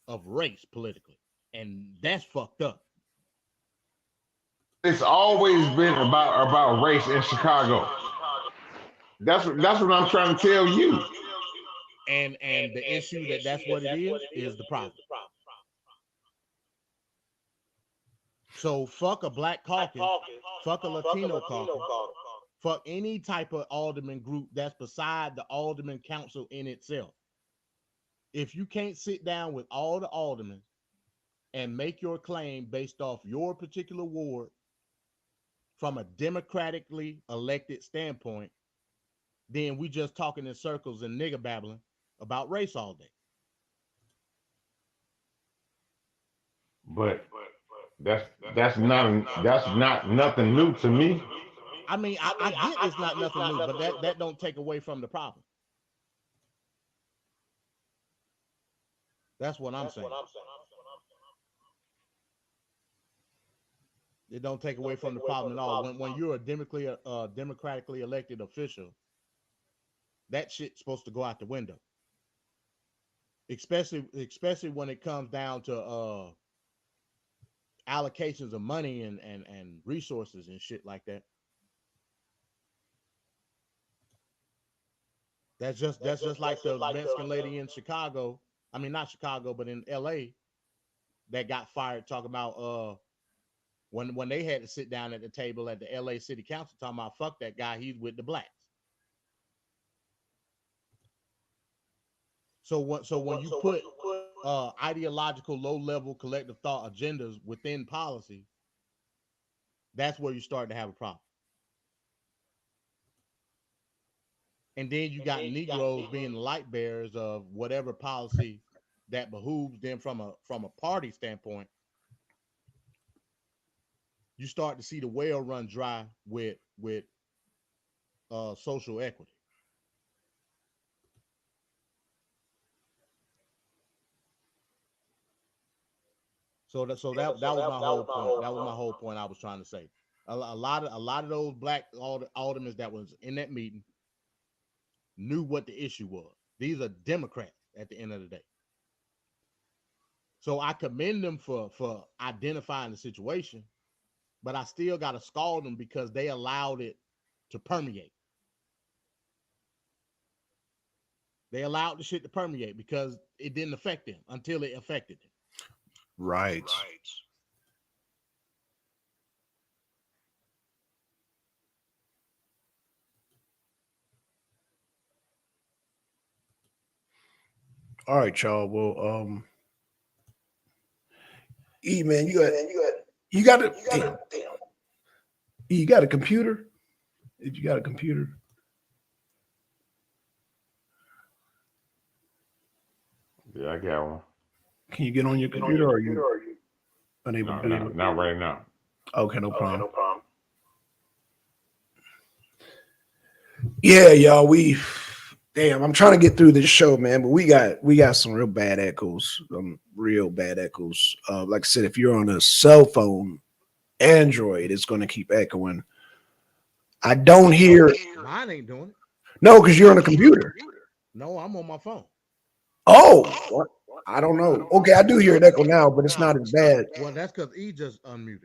of race politically, and that's fucked up. It's always been about race in Chicago. That's what I'm trying to tell you. And the issue that's what it is the problem. So fuck a black caucus, fuck a Latino caucus, Fuck any type of alderman group that's beside the alderman council in itself. If you can't sit down with all the aldermen and make your claim based off your particular ward from a democratically elected standpoint, then we just talking in circles and nigger babbling about race all day. But that's not nothing new to me. I mean, I get it's not nothing new, but that don't take away from the problem. That's what I'm saying. It don't take away from the problem at all. When you're a democratically elected official, that shit's supposed to go out the window. Especially when it comes down to allocations of money and resources and shit like that. That's just like the Mexican lady in Chicago. I mean, not Chicago, but in LA that got fired talking about when they had to sit down at the table at the LA City Council talking about fuck that guy, he's with the blacks. So when you put ideological low-level collective thought agendas within policy, that's where you start to have a problem. And then you got Negroes being the light bearers of whatever policy that behooves them from a party standpoint. You start to see the well run dry with social equity. So that was my whole point. That was my whole point I was trying to say. A lot of those black aldermen that was in that meeting knew what the issue was. These are Democrats at the end of the day. So I commend them for identifying the situation, but I still got to scald them because they allowed it to permeate. They allowed the shit to permeate because it didn't affect them until it affected them. Right. All right, y'all. Well, E man, you got a computer? If you got a computer. Yeah, I got one. Can you get on your computer, or are you unable to do it? Not right now. Okay, no problem. Yeah, y'all. I'm trying to get through this show, man, but we got some real bad echoes. Like I said, if you're on a cell phone, Android, it's going to keep echoing. I don't hear. Mine ain't doing it. No, because you're on a computer. No, I'm on my phone. Oh, I don't know. Okay, I do hear an echo now, but it's not as bad. Well, that's because E just unmuted.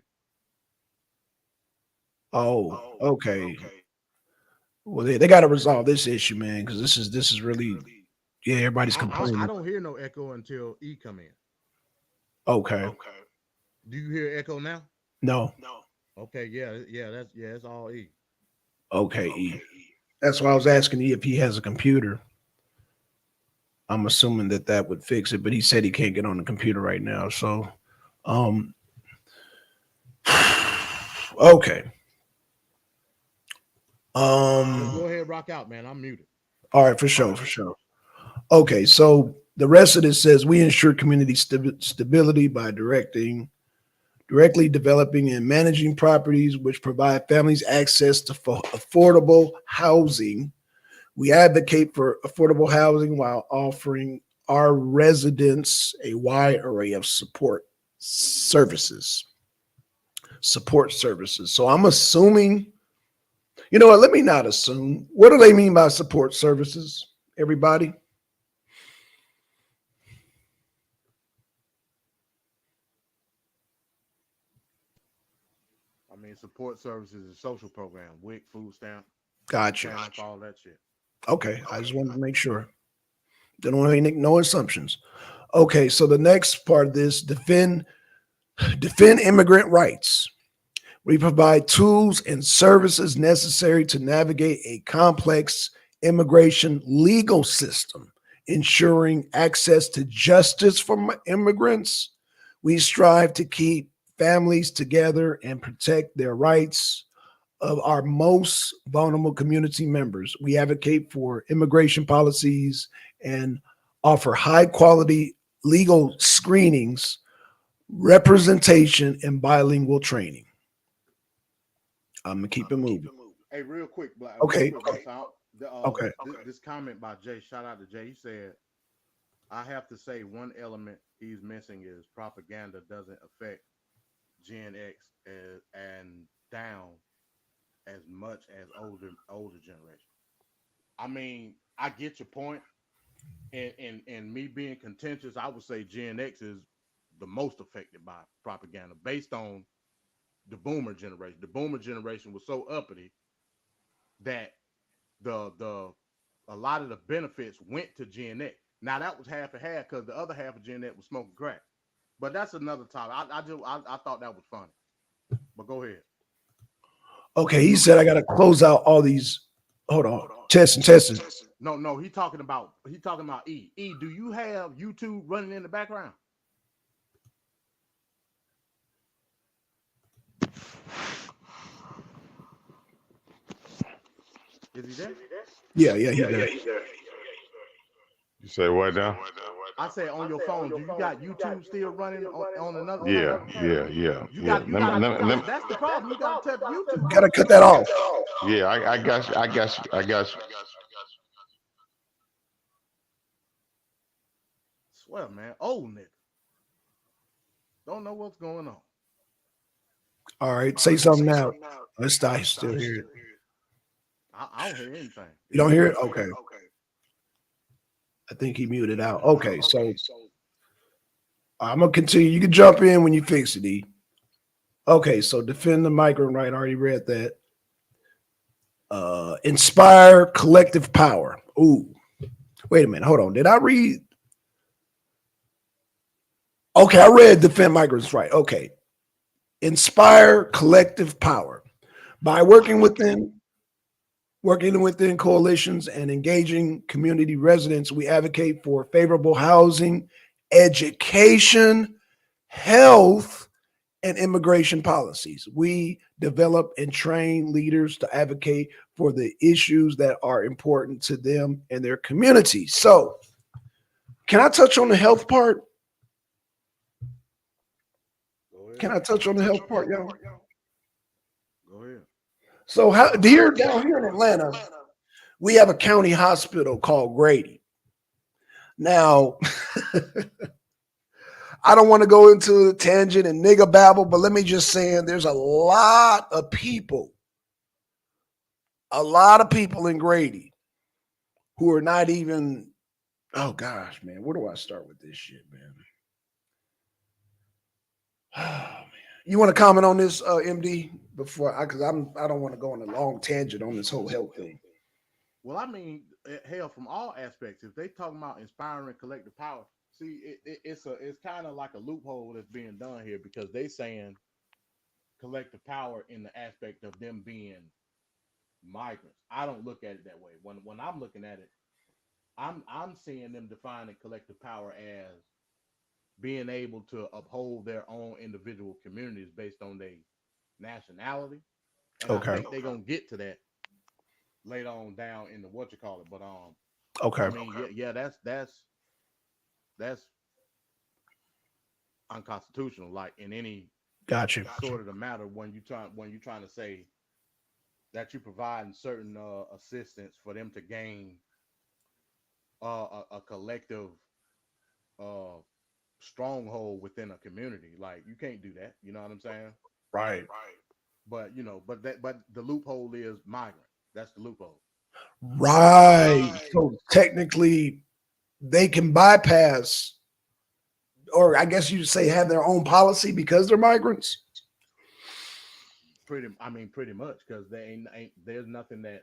Oh, okay. Well, they got to resolve this issue, man, because this is really, yeah, everybody's complaining. I don't hear no echo until E come in. Okay. Do you hear echo now? No. Okay, it's all E. Okay, E. That's why I was asking E if he has a computer. I'm assuming that would fix it, but he said he can't get on the computer right now. So, okay. Go ahead, rock out, man. I'm muted. All right, for sure. Okay, so the rest of this says we ensure community stability by directly developing and managing properties which provide families access to affordable housing. We advocate for affordable housing while offering our residents a wide array of support services. So I'm assuming, you know what? Let me not assume. What do they mean by support services, everybody? I mean, support services and social program, WIC, food stamp. Gotcha. All that shit. Okay, I just wanted to make sure. Don't want to make no assumptions. Okay, so the next part of this, defend immigrant rights. We provide tools and services necessary to navigate a complex immigration legal system, ensuring access to justice for immigrants. We strive to keep families together and protect their rights of our most vulnerable community members. We advocate for immigration policies and offer high quality legal screenings, representation, and bilingual training. I'm gonna keep it moving. Hey, real quick, Okay. Okay. This comment by Jay, shout out to Jay. He said, I have to say one element he's missing is propaganda doesn't affect Gen X and down as much as older generation. I mean, I get your point. And me being contentious, I would say Gen X is the most affected by propaganda based on the boomer generation. The boomer generation was so uppity that a lot of the benefits went to Gen X. Now that was half and half because the other half of Gen X was smoking crack. But that's another topic. I thought that was funny. But go ahead. Okay, he said I gotta close out all these. Hold on. Testing. No, he's talking about E. E, do you have YouTube running in the background? Is he there? Yeah, he's there. You say what now? I say on your phone, do you got YouTube still running on another? Yeah. That's the problem. You got to tap YouTube. Gotta cut that off. Yeah, I got you. Swear, man, old nigga. Don't know what's going on. All right, say something now. Let's start still here. I don't hear anything. You don't hear it? Okay. I think he muted out. Okay, so I'm gonna continue. You can jump in when you fix it, E. Okay, so defend the migrant right. I already read that. Inspire collective power. Ooh, wait a minute. Hold on. Did I read? Okay, I read defend migrants right. Okay. Inspire collective power by working within coalitions and engaging community residents. We advocate for favorable housing, education, health, and immigration policies. We develop and train leaders to advocate for the issues that are important to them and their communities. So, can I touch on the health part? Can I touch on the health part, y'all? Go ahead. So down here in Atlanta, we have a county hospital called Grady. Now, I don't want to go into the tangent and nigga babble, but let me just say there's a lot of people in Grady who are not even, oh gosh, man, where do I start with this shit, man? Oh, man. You want to comment on this, MD, before because I don't want to go on a long tangent on this whole health thing. Well, I mean, hell, from all aspects, if they talking about inspiring collective power, see, it's kind of like a loophole that's being done here because they saying collective power in the aspect of them being migrants. I don't look at it that way. When I'm looking at it, I'm seeing them defining collective power as being able to uphold their own individual communities based on their nationality. And I think they're gonna get to that later on down in the what you call it. But I mean, yeah, that's unconstitutional. Like in any sort of the matter when you're trying to say that you're providing certain assistance for them to gain a collective stronghold within a community. Like you can't do that. You know what I'm saying? Right. But but the loophole is migrant. That's the loophole. Right. So technically, they can bypass, or I guess you'd say have their own policy because they're migrants. Pretty much, because there's nothing that.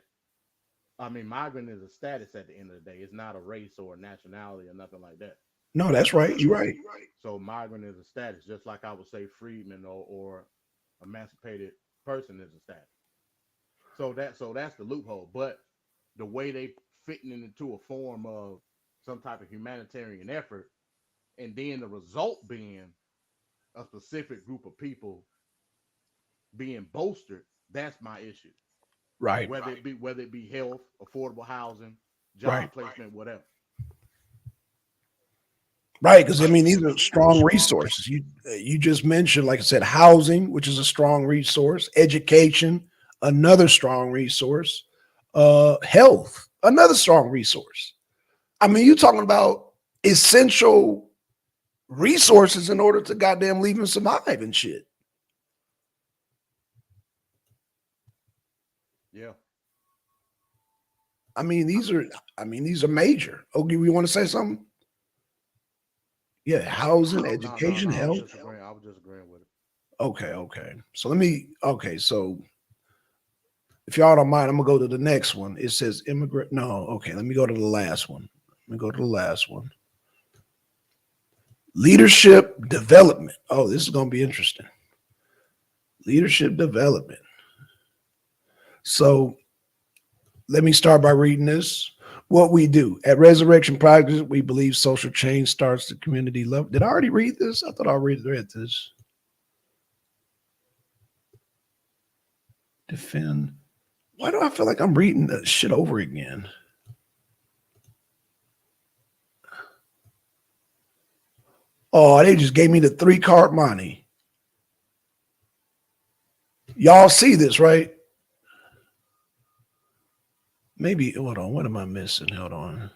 I mean, migrant is a status at the end of the day. It's not a race or a nationality or nothing like that. No, that's right. You're right. So migrant is a status, just like I would say freedman or emancipated person is a status. So that's the loophole. But the way they fitting it into a form of some type of humanitarian effort, and then the result being a specific group of people being bolstered, that's my issue. Right. Whether it be health, affordable housing, job placement, whatever. Right, because I mean these are strong resources. You just mentioned, like I said, housing, which is a strong resource, education, another strong resource, health, another strong resource. I mean, you're talking about essential resources in order to goddamn leave and survive and shit. Yeah. I mean, these are major. Okay, we want to say something? Yeah, housing, education, health. I was just agreeing with it. Okay. So if y'all don't mind, I'm gonna go to the next one. It says immigrant. No, okay, let me go to the last one. Leadership development. Oh, this is gonna be interesting. Leadership development. So let me start by reading this. What we do at Resurrection Project, we believe social change starts at community level. Did I already read this? I thought I already read this. Defend. Why do I feel like I'm reading that shit over again? Oh, they just gave me the 3-card money. Y'all see this, right? Maybe, hold on, what am I missing? Hold on.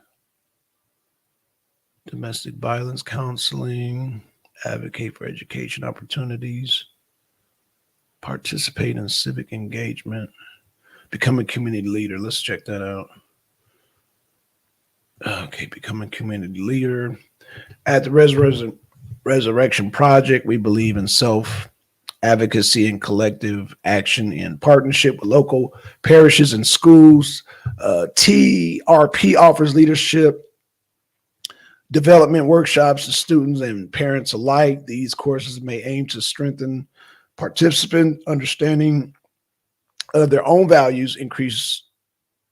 Domestic violence counseling, advocate for education opportunities, participate in civic engagement, become a community leader. Let's check that out. Okay, become a community leader. At the Resurrection Project, we believe in self-advocacy and collective action in partnership with local parishes and schools. TRP offers leadership development workshops to students and parents alike. These courses may aim to strengthen participant understanding of their own values, increase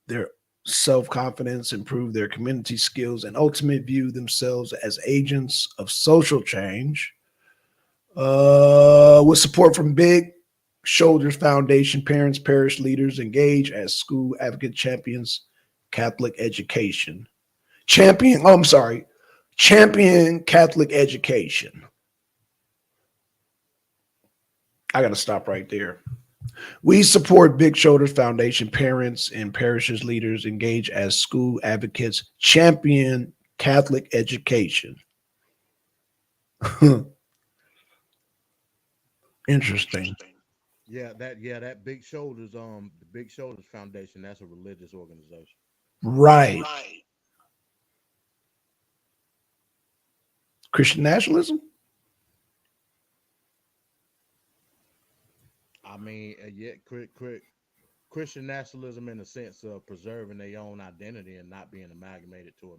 their self-confidence, improve their community skills, and ultimately view themselves as agents of social change. With support from Big Shoulders Foundation, parents, parish leaders engage as school advocate champions Catholic education. Champion Catholic education. I got to stop right there. We support Big Shoulders Foundation, parents and parishes leaders engage as school advocates, champion Catholic education. Interesting. Yeah, that Big Shoulders, the Big Shoulders Foundation, that's a religious organization. Right. Christian nationalism? I mean, yeah, Christian nationalism in the sense of preserving their own identity and not being amalgamated to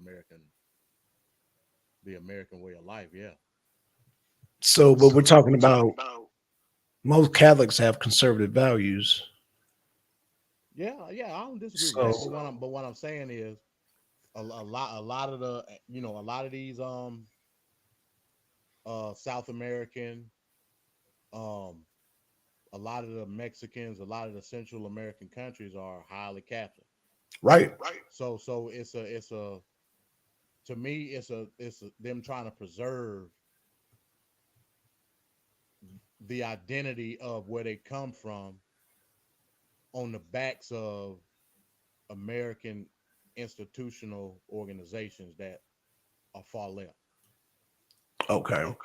the American way of life. Yeah. So, but we're talking about most Catholics have conservative values. Yeah, I don't disagree with that. But what I'm saying is a lot of these South American, a lot of the Mexicans, a lot of the Central American countries are highly Catholic. Right. So it's to me it's them trying to preserve the identity of where they come from on the backs of American institutional organizations that are far left. Okay.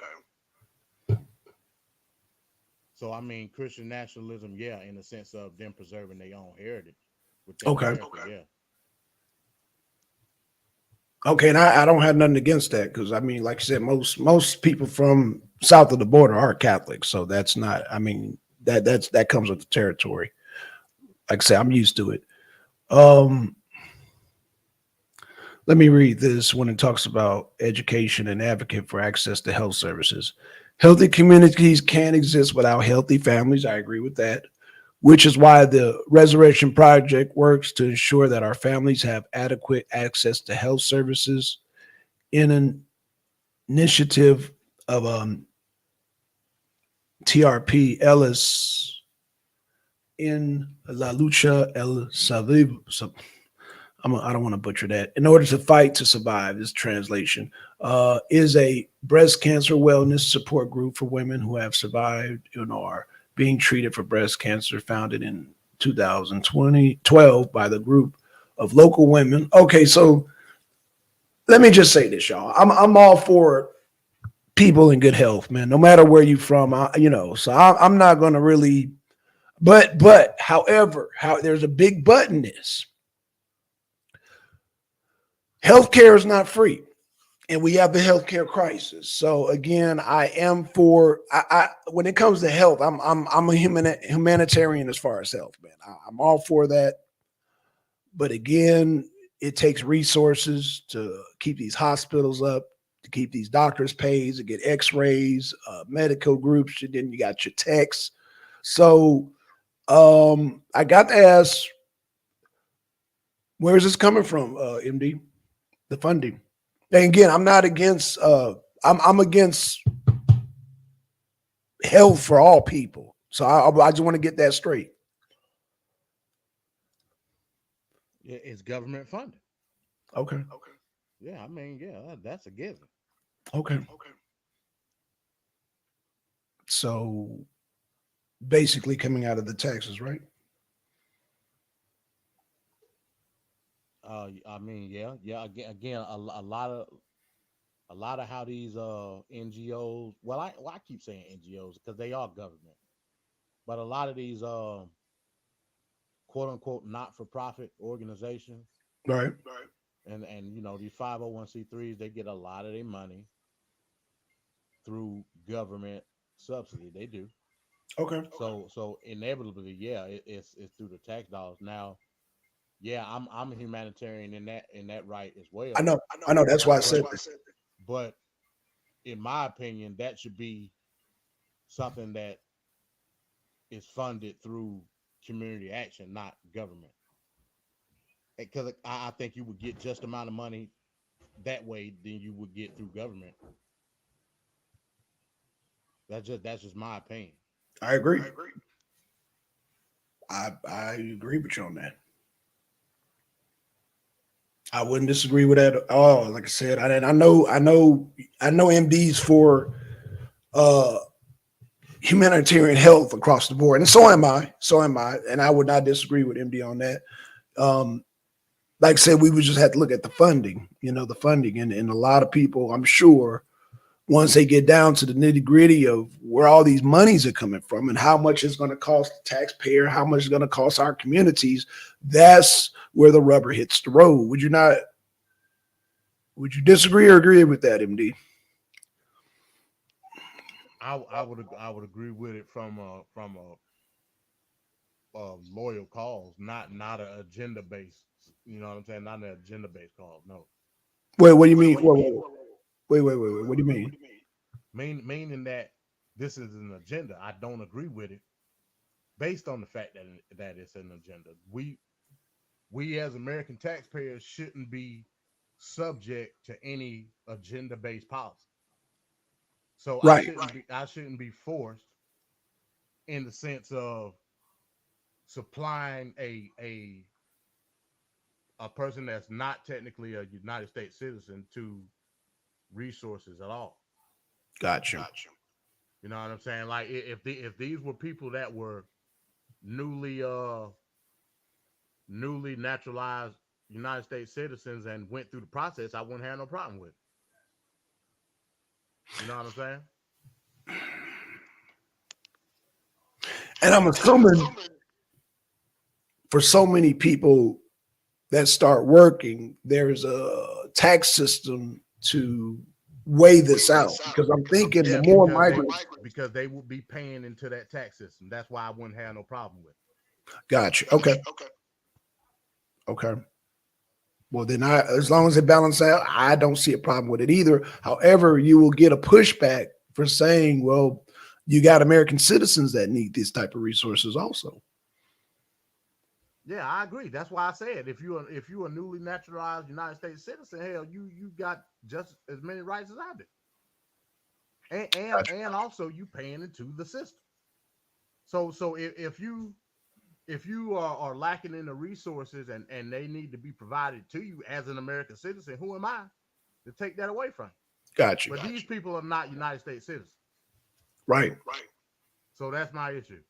So I mean, Christian nationalism, yeah, in the sense of them preserving their own heritage. Okay. Yeah. Okay, and I don't have nothing against that because I mean, like I said, most people from south of the border are Catholic, so that's not. I mean, that comes with the territory. Like I said, I'm used to it. Let me read this when it talks about education and advocate for access to health services. Healthy communities can't exist without healthy families. I agree with that. which is why the Resurrection Project works to ensure that our families have adequate access to health services in an initiative of TRP Ellis in La Lucha El Salib. I don't want to butcher that. In order to fight to survive, this translation is a breast cancer wellness support group for women who have survived and are being treated for breast cancer, founded in 2012 by the group of local women. Okay, so let me just say this, y'all. I'm all for people in good health, man. No matter where you from, So I'm not going to really. But however, there's a big but in this. Healthcare is not free, and we have the healthcare crisis. So again, I am for. When it comes to health, I'm a humanitarian as far as health, man. I'm all for that. But again, it takes resources to keep these hospitals up, to keep these doctors paid, to get X-rays, medical groups. And then you got your techs. So I got to ask, where is this coming from, MD? The funding. And again, I'm not against. I'm against health for all people. So I just want to get that straight. It's government funded. Okay. Yeah, I mean, yeah, that's a given. Okay. So basically coming out of the taxes, right? I mean, yeah. Again, a lot of how these NGOs. Well, I keep saying NGOs because they are government, but a lot of these quote unquote not for profit organizations, Right. and these 501c3s, they get a lot of their money through government subsidy. They do. Okay. So inevitably, yeah, it's through the tax dollars. Now, yeah, I'm a humanitarian in that right as well. I know. That's why I said this. But in my opinion, that should be something that is funded through community action, not government. Because I think you would get just the amount of money that way than you would get through government. That's just my opinion. I agree. I agree with you on that. I wouldn't disagree with that at all. Like I said, I know MDs for humanitarian health across the board, and so am I, and I would not disagree with MD on that. Like I said, we would just have to look at the funding, and a lot of people, I'm sure, once they get down to the nitty-gritty of where all these monies are coming from and how much it's going to cost the taxpayer, how much it's going to cost our communities, that's where the rubber hits the road. Would you disagree or agree with that, MD? I would agree with it from a loyal cause, not an agenda based. You know what I'm saying? Not an agenda based cause. No. Wait, what do you mean? Wait. What do you mean? Meaning that this is an agenda. I don't agree with it based on the fact that it's an agenda. We as American taxpayers shouldn't be subject to any agenda based policy. So right. I shouldn't be forced in the sense of supplying a person that's not technically a United States citizen to resources at all. Gotcha. You know what I'm saying? Like if these were people that were newly naturalized United States citizens and went through the process, I wouldn't have no problem with it. You know what I'm saying? And I'm assuming for so many people that start working, there's a tax system to weigh this out, because I'm thinking the more migrants, because they will be paying into that tax system. That's why I wouldn't have no problem with it. Gotcha. Okay. Well, then as long as it balances out, I don't see a problem with it either. However, you will get a pushback for saying, well, you got American citizens that need this type of resources also. Yeah, I agree. That's why I said if you're a newly naturalized United States citizen, hell, you got just as many rights as I do, and also you paying into the system. So if you are lacking in the resources and they need to be provided to you as an American citizen, who am I to take that away from you? Got you. But these people are not United States citizens. Right. So that's my issue.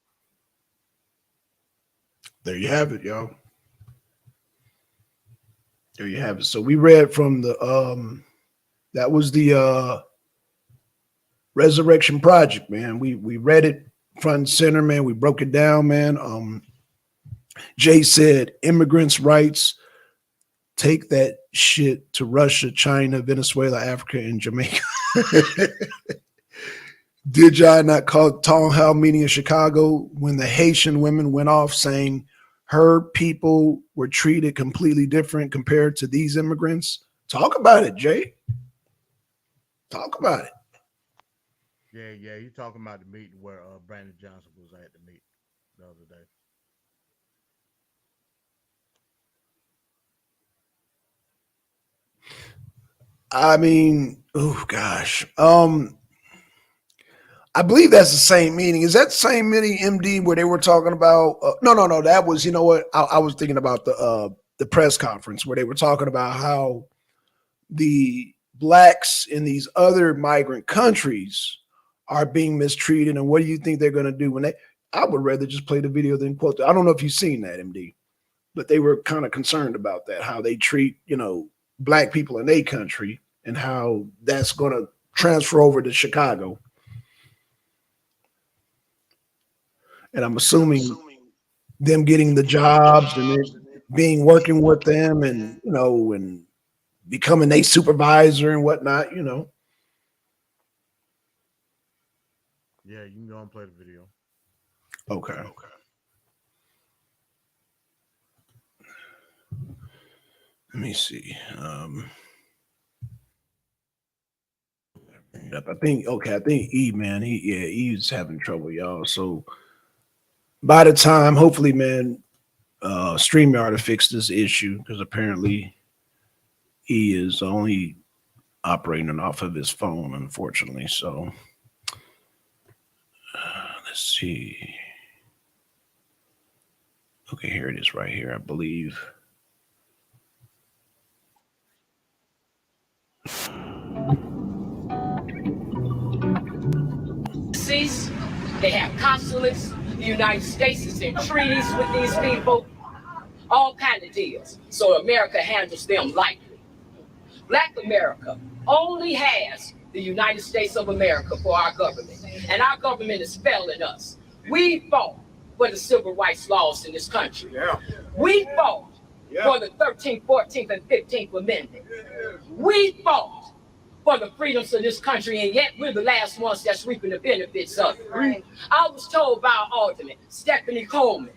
There you have it, y'all. There you have it. So we read from the that was the Resurrection Project, man. We read it front and center, man. We broke it down, man. Jay said immigrants' rights, take that shit to Russia, China, Venezuela, Africa, and Jamaica. Did y'all not call town hall meeting in Chicago when the Haitian women went off saying her people were treated completely different compared to these immigrants? Talk about it, Jay. Talk about it. Yeah, you talking about the meeting where Brandon Johnson was at the meeting the other day. I mean, oh gosh. I believe that's the same meeting. Is that the same meeting, MD, where they were talking about? No. That was, you know what? I was thinking about the press conference where they were talking about how the blacks in these other migrant countries are being mistreated, and what do you think they're going to do when they? I would rather just play the video than quote. I don't know if you've seen that, MD, but they were kind of concerned about that, how they treat, black people in their country, and how that's going to transfer over to Chicago. And I'm assuming them getting the jobs and being working with them and, and becoming a supervisor and whatnot, Yeah, you can go and play the video. Okay. Let me see. I think E, man, he's having trouble, y'all. So by the time, hopefully, man, StreamYard to fix this issue, because apparently he is only operating off of his phone, unfortunately. So let's see. Okay, here it is right here, I believe. They have consulates. The United States is in treaties with these people. All kind of deals. So America handles them lightly. Black America only has the United States of America for our government. And our government is failing us. We fought for the civil rights laws in this country. We fought for the 13th, 14th, and 15th Amendment. We fought for the freedoms of this country, and yet we're the last ones that's reaping the benefits of it. Right. I was told by our alderman, Stephanie Coleman,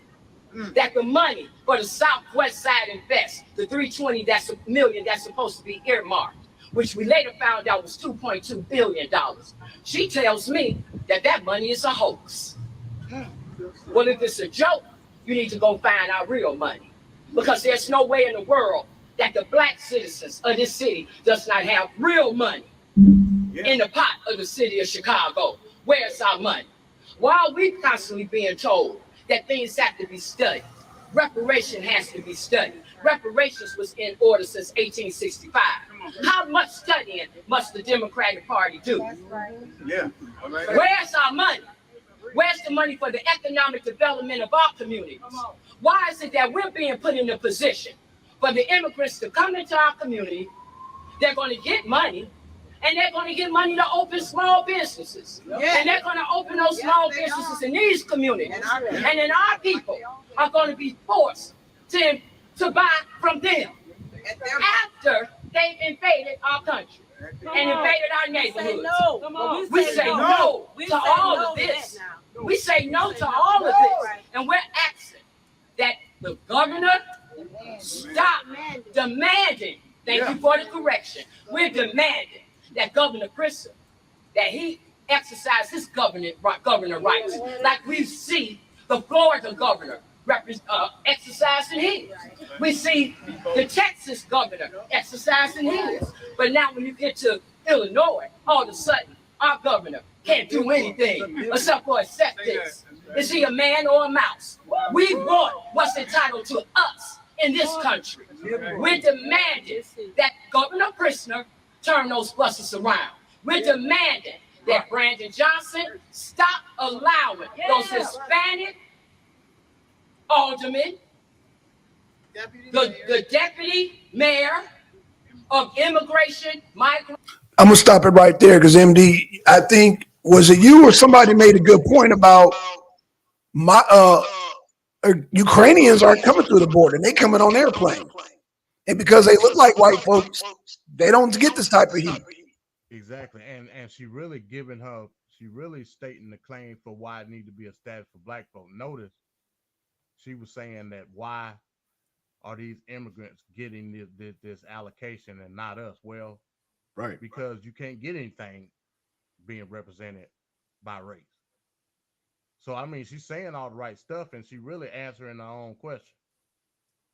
that the money for the Southwest Side Invest, the $320 million that's supposed to be earmarked, which we later found out was $2.2 billion. She tells me that money is a hoax. Well, if it's a joke, you need to go find our real money, because there's no way in the world that the black citizens of this city does not have real money in the pot of the city of Chicago. Where's our money? Why are we constantly being told that things have to be studied? Reparation has to be studied. Reparations was in order since 1865. How much studying must the Democratic Party do? Yeah. Where's our money? Where's the money for the economic development of our communities? Why is it that we're being put in a position for the immigrants to come into our community? They're going to get money, and they're going to get money to open small businesses. And they're going to open those small businesses in these communities. And then our people are going to be forced to buy from them after they've invaded our country and invaded our neighborhoods. We say no to all of this. We say no to all of this. And we're asking that the governor stop demanding. Thank you for the correction. We're demanding that Governor Christopher, that he exercise his governor rights, like we see the Florida governor exercising his. We see the Texas governor exercising his. But now when you get to Illinois, all of a sudden, our governor can't do anything except for accept this. Is he a man or a mouse? We want what's entitled to us in this country. We're demanding that Governor Prisoner turn those buses around. We're demanding that Brandon Johnson stop allowing those Hispanic aldermen, the deputy mayor of immigration, migrant. I'm gonna stop it right there because MD, I think was it you or somebody made a good point about my Ukrainians aren't coming through the border; they coming on airplanes, and because they look like white folks, they don't get this type of heat. Exactly, and she really stating the claim for why it need to be a status for black folk. Notice she was saying that why are these immigrants getting this allocation and not us? Well, right, because you can't get anything being represented by race. So I mean, she's saying all the right stuff, and she really answering her own question.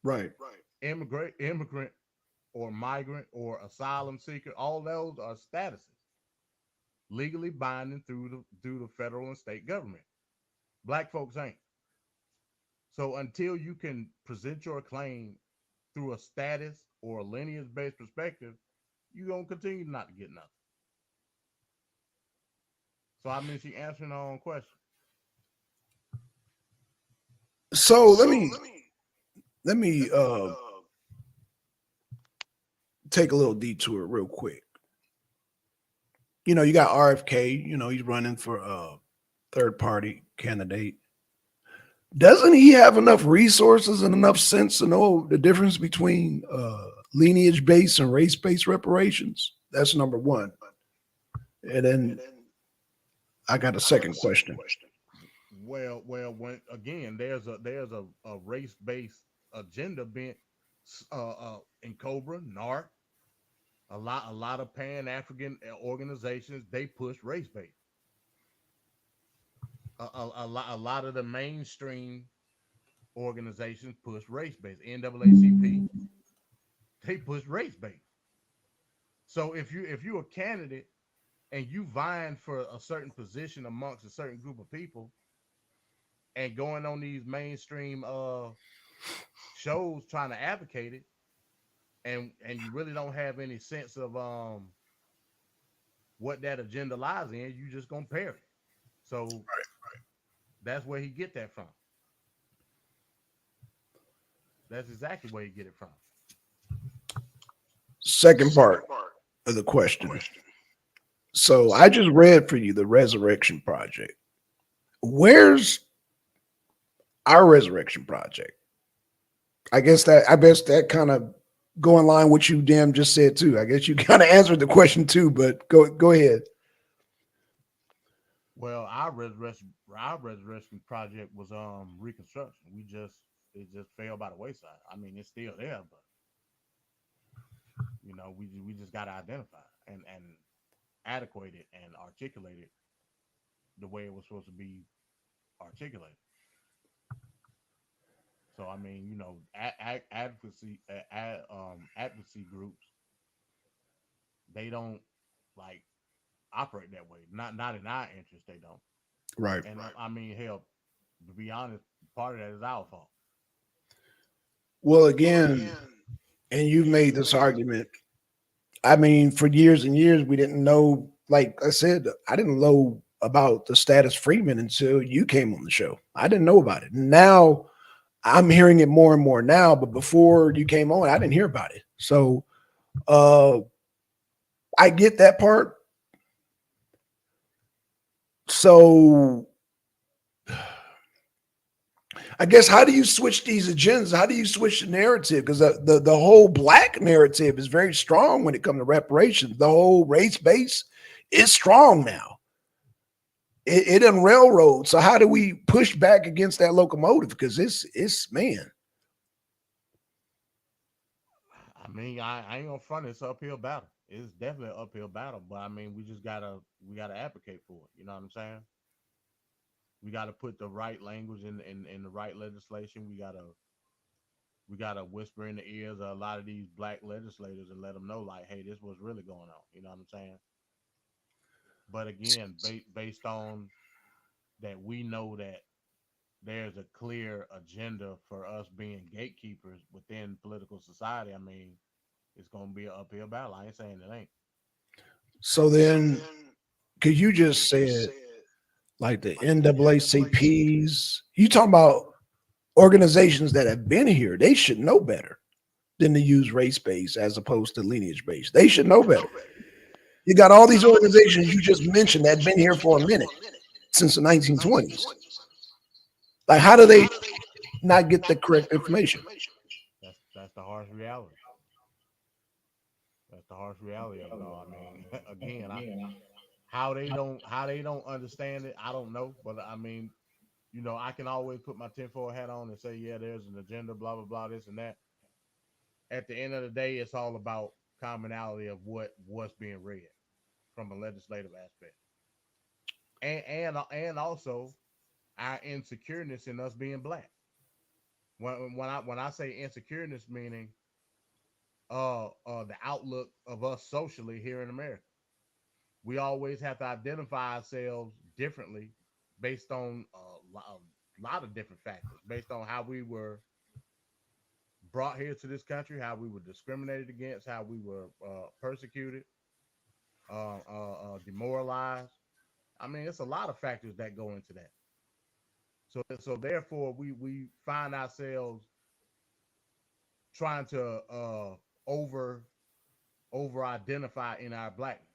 Right. Immigrant, or migrant, or asylum seeker, all those are statuses legally binding through the federal and state government. Black folks ain't. So until you can present your claim through a status or a lineage-based perspective, you're gonna continue not to get nothing. So I mean, she answering her own question. So let me take a little detour real quick. You know, you got RFK, you know, he's running for a third party candidate. Doesn't he have enough resources and enough sense to know the difference between lineage-based and race-based reparations? That's number one. And then I got a second question. Well, when again, there's a race-based agenda being in Cobra, NARC, a lot of Pan-African organizations, they push race-based. A lot of the mainstream organizations push race-based. NAACP, they push race-based. So if you're a candidate and you vying for a certain position amongst a certain group of people, and going on these mainstream shows trying to advocate it, and you really don't have any sense of what that agenda lies in, you just gonna pair it. So that's where he get that from. That's exactly where he get it from. Second part of the question. So I just read for you the Resurrection Project. Where's our Resurrection Project? I guess that kind of go in line with what you damn just said too. I guess you kind of answered the question too, but go ahead. Well, our resurrection project was reconstruction. It just fell by the wayside. I mean, it's still there, but you know, we just got to identify and adequate it and articulate it the way it was supposed to be articulated. So I mean, you know, advocacy groups, they don't like operate that way. Not in our interest, they don't. Right. And I mean, hell, to be honest, part of that is our fault. Well, again, and you've made this argument. I mean, for years and years, we didn't know. Like I said, I didn't know about the status Freeman until you came on the show. I didn't know about it. Now I'm hearing it more and more now, but before you came on, I didn't hear about it. So I get that part. So I guess, how do you switch these agendas? How do you switch the narrative? Because the whole black narrative is very strong when it comes to reparations. The whole race base is strong now. It done railroad. So how do we push back against that locomotive? Because it's man. I mean, I ain't gonna front. It's an uphill battle. It's definitely an uphill battle. But I mean, we gotta advocate for it. You know what I'm saying? We got to put the right language in the right legislation. We gotta whisper in the ears of a lot of these black legislators and let them know, like, hey, this was really going on. You know what I'm saying? But again, based on that, we know that there's a clear agenda for us being gatekeepers within political society. I mean, it's gonna be an uphill battle. I ain't saying it ain't. So then, because you just said like the NAACPs, you talking about organizations that have been here, they should know better than to use race based as opposed to lineage based. They should know better. You got all these organizations you just mentioned that have been here for a minute since the 1920s. Like, how do they not get the correct information? That's the harsh reality. That's the harsh reality of it all. I mean, again, how they don't understand it, I don't know. But I mean, you know, I can always put my tinfoil hat on and say, yeah, there's an agenda, blah blah blah, this and that. At the end of the day, it's all about commonality of what's being read from a legislative aspect, and also our insecureness in us being black. When I say insecureness, meaning the outlook of us socially here in America, we always have to identify ourselves differently based on a lot of different factors, based on how we were brought here to this country, how we were discriminated against, how we were persecuted, demoralized. I mean, it's a lot of factors that go into that. So therefore, we find ourselves trying to over identify in our blackness,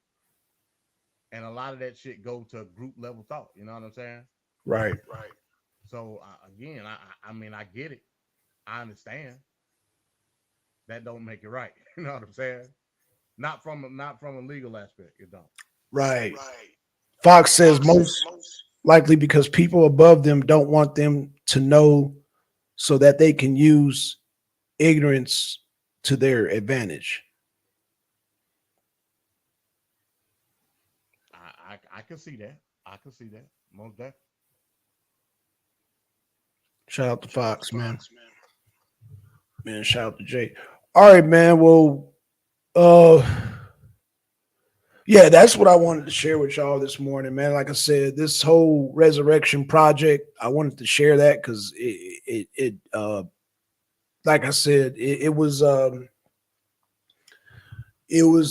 and a lot of that shit go to group level thought. You know what I'm saying? Right. So again, I mean, I get it. I understand. That don't make it right. You know what I'm saying? Not from a legal aspect. It don't. Right. Fox says most likely because people above them don't want them to know so that they can use ignorance to their advantage. I can see that. I can see that. Most definitely. Shout out to Fox, man. Man, shout out to Jay. All right, man. Well, yeah, that's what I wanted to share with y'all this morning, man. Like I said, this whole resurrection project, I wanted to share that because it like I said, it was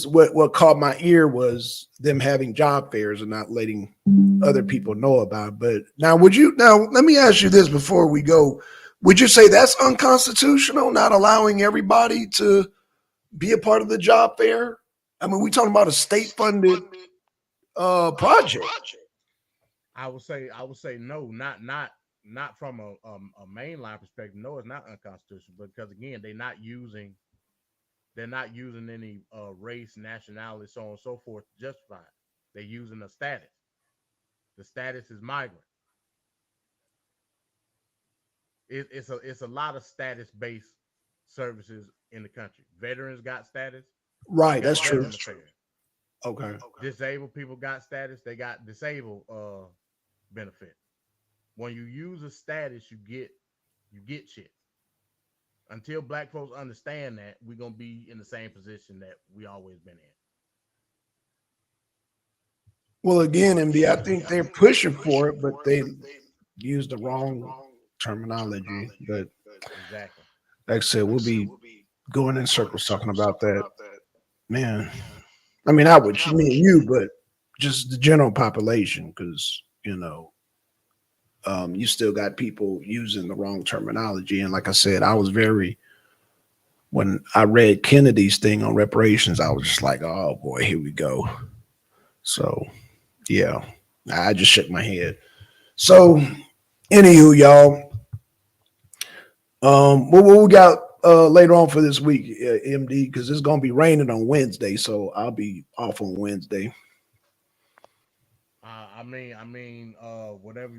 what caught my ear was them having job fairs and not letting other people know about it. But now let me ask you this before we go. Would you say that's unconstitutional, not allowing everybody to be a part of the job fair? I mean, we talking about a state funded project. I would say no, not from a mainline perspective. No, it's not unconstitutional because again, they're not using any race, nationality, so on and so forth to justify it. They're using a status. The status is migrant. It's a lot of status based services in the country. Veterans got status. Right, that's true. Okay. Disabled people got status. They got disabled benefit. When you use a status, you get shit. Until black folks understand that, we're gonna be in the same position that we always been in. Well, again, MD, I think they're pushing for it, but they use the wrong terminology. But exactly, like I said, we'll be going in circles talking about that. Man, I mean, not with me and you, but just the general population, because you still got people using the wrong terminology. And like I said, when I read Kennedy's thing on reparations, I was just like, oh boy, here we go. So yeah, I just shook my head. So anywho, y'all, what we got later on for this week, MD, because it's gonna be raining on Wednesday, so I'll be off on Wednesday. I mean, whatever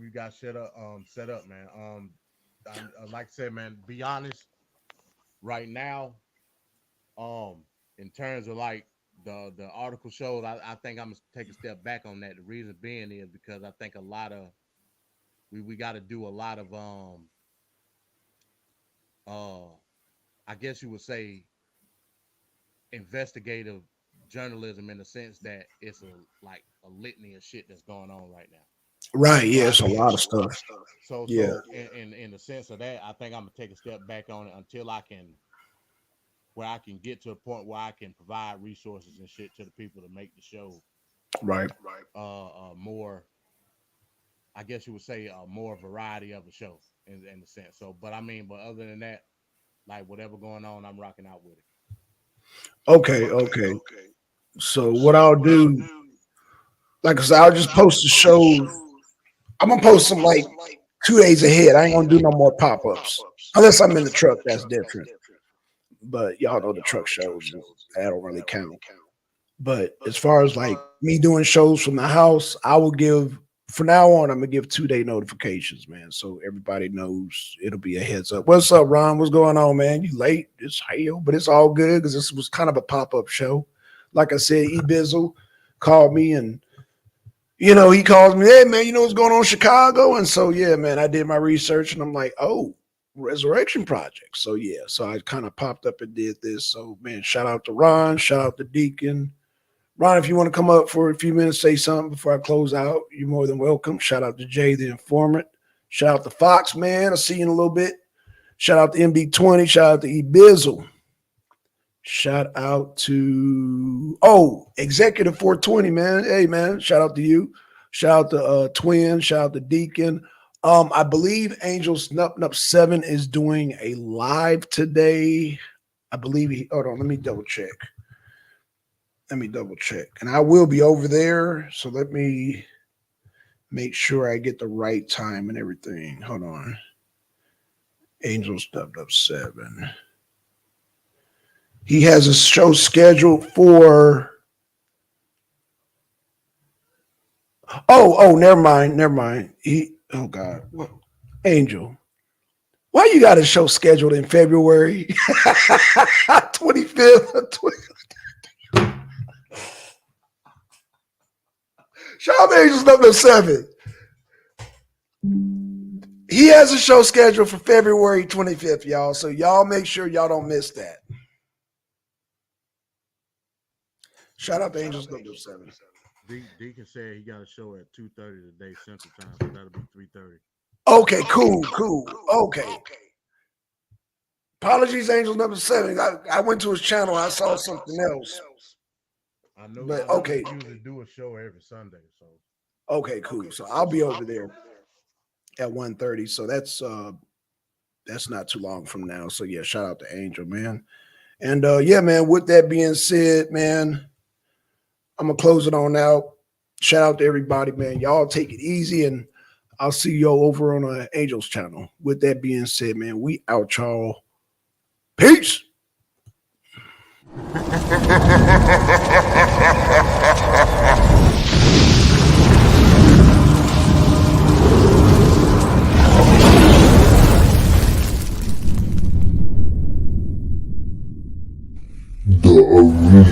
you got set up, man. Like I said, man, be honest. Right now, in terms of like the article shows, I think I'm gonna take a step back on that. The reason being is because I think a lot of we got to do a lot of I guess you would say investigative journalism, in the sense that it's like a litany of shit that's going on right now. Right. Yeah, it's a lot of stuff. So Yeah. in the sense of that, I think I'm gonna take a step back on it until I can get to a point where I can provide resources and shit to the people to make the show Right. more, I guess you would say, more variety of a show in the sense. So, but other than that, like whatever going on, I'm rocking out with it. Okay. So what I'll do, like I said, I'll just post the shows. I'm gonna post them like 2 days ahead. I ain't gonna do no more pop-ups unless I'm in the truck. That's different. But y'all know the truck shows, that don't really count. But as far as like me doing shows from the house, I will give, from now on, I'm gonna give 2-day notifications, man. So everybody knows, it'll be a heads up. What's up, Ron? What's going on, man? You late? It's hell, but it's all good because this was kind of a pop-up show. Like I said, E-Bizzle called me and he calls me, hey man, you know what's going on in Chicago? And so yeah, man, I did my research and I'm like, oh, Resurrection Project. So yeah, so I kind of popped up and did this. So man, shout out to Ron, shout out to Deacon. Ron, if you want to come up for a few minutes, say something before I close out, you're more than welcome. Shout out to Jay the Informant. Shout out to Fox, man. I'll see you in a little bit. Shout out to MD20. Shout out to E-Bizzle. Shout out to Executive 420, man. Hey man, shout out to you. Shout out to Twin. Shout out to Deacon. I believe Angel Snup 7 is doing a live today. I believe hold on, let me double check. And I will be over there. So let me make sure I get the right time and everything. Hold on. Angel Snup 7. He has a show scheduled for. Never mind. Oh God, Angel, why you got a show scheduled in February 25th? Shout out to Angels number 7. He has a show scheduled for February 25th, y'all. So y'all make sure y'all don't miss that. Shout out to Angels number 7. Deacon said he got a show at 2:30 today Central Time, so that'll be 3:30. Okay, cool. Okay. Apologies, Angels number 7. I went to his channel. I saw something else. I know. But okay. They usually do a show every Sunday, so. Okay, cool. So I'll be over there at 1:30. So that's not too long from now. So yeah, shout out to Angel, man. And yeah, man. With that being said, man, I'm gonna close it on out. Shout out to everybody, man. Y'all take it easy, and I'll see y'all over on Angel's channel. With that being said, man, we out, y'all. Peace. The arena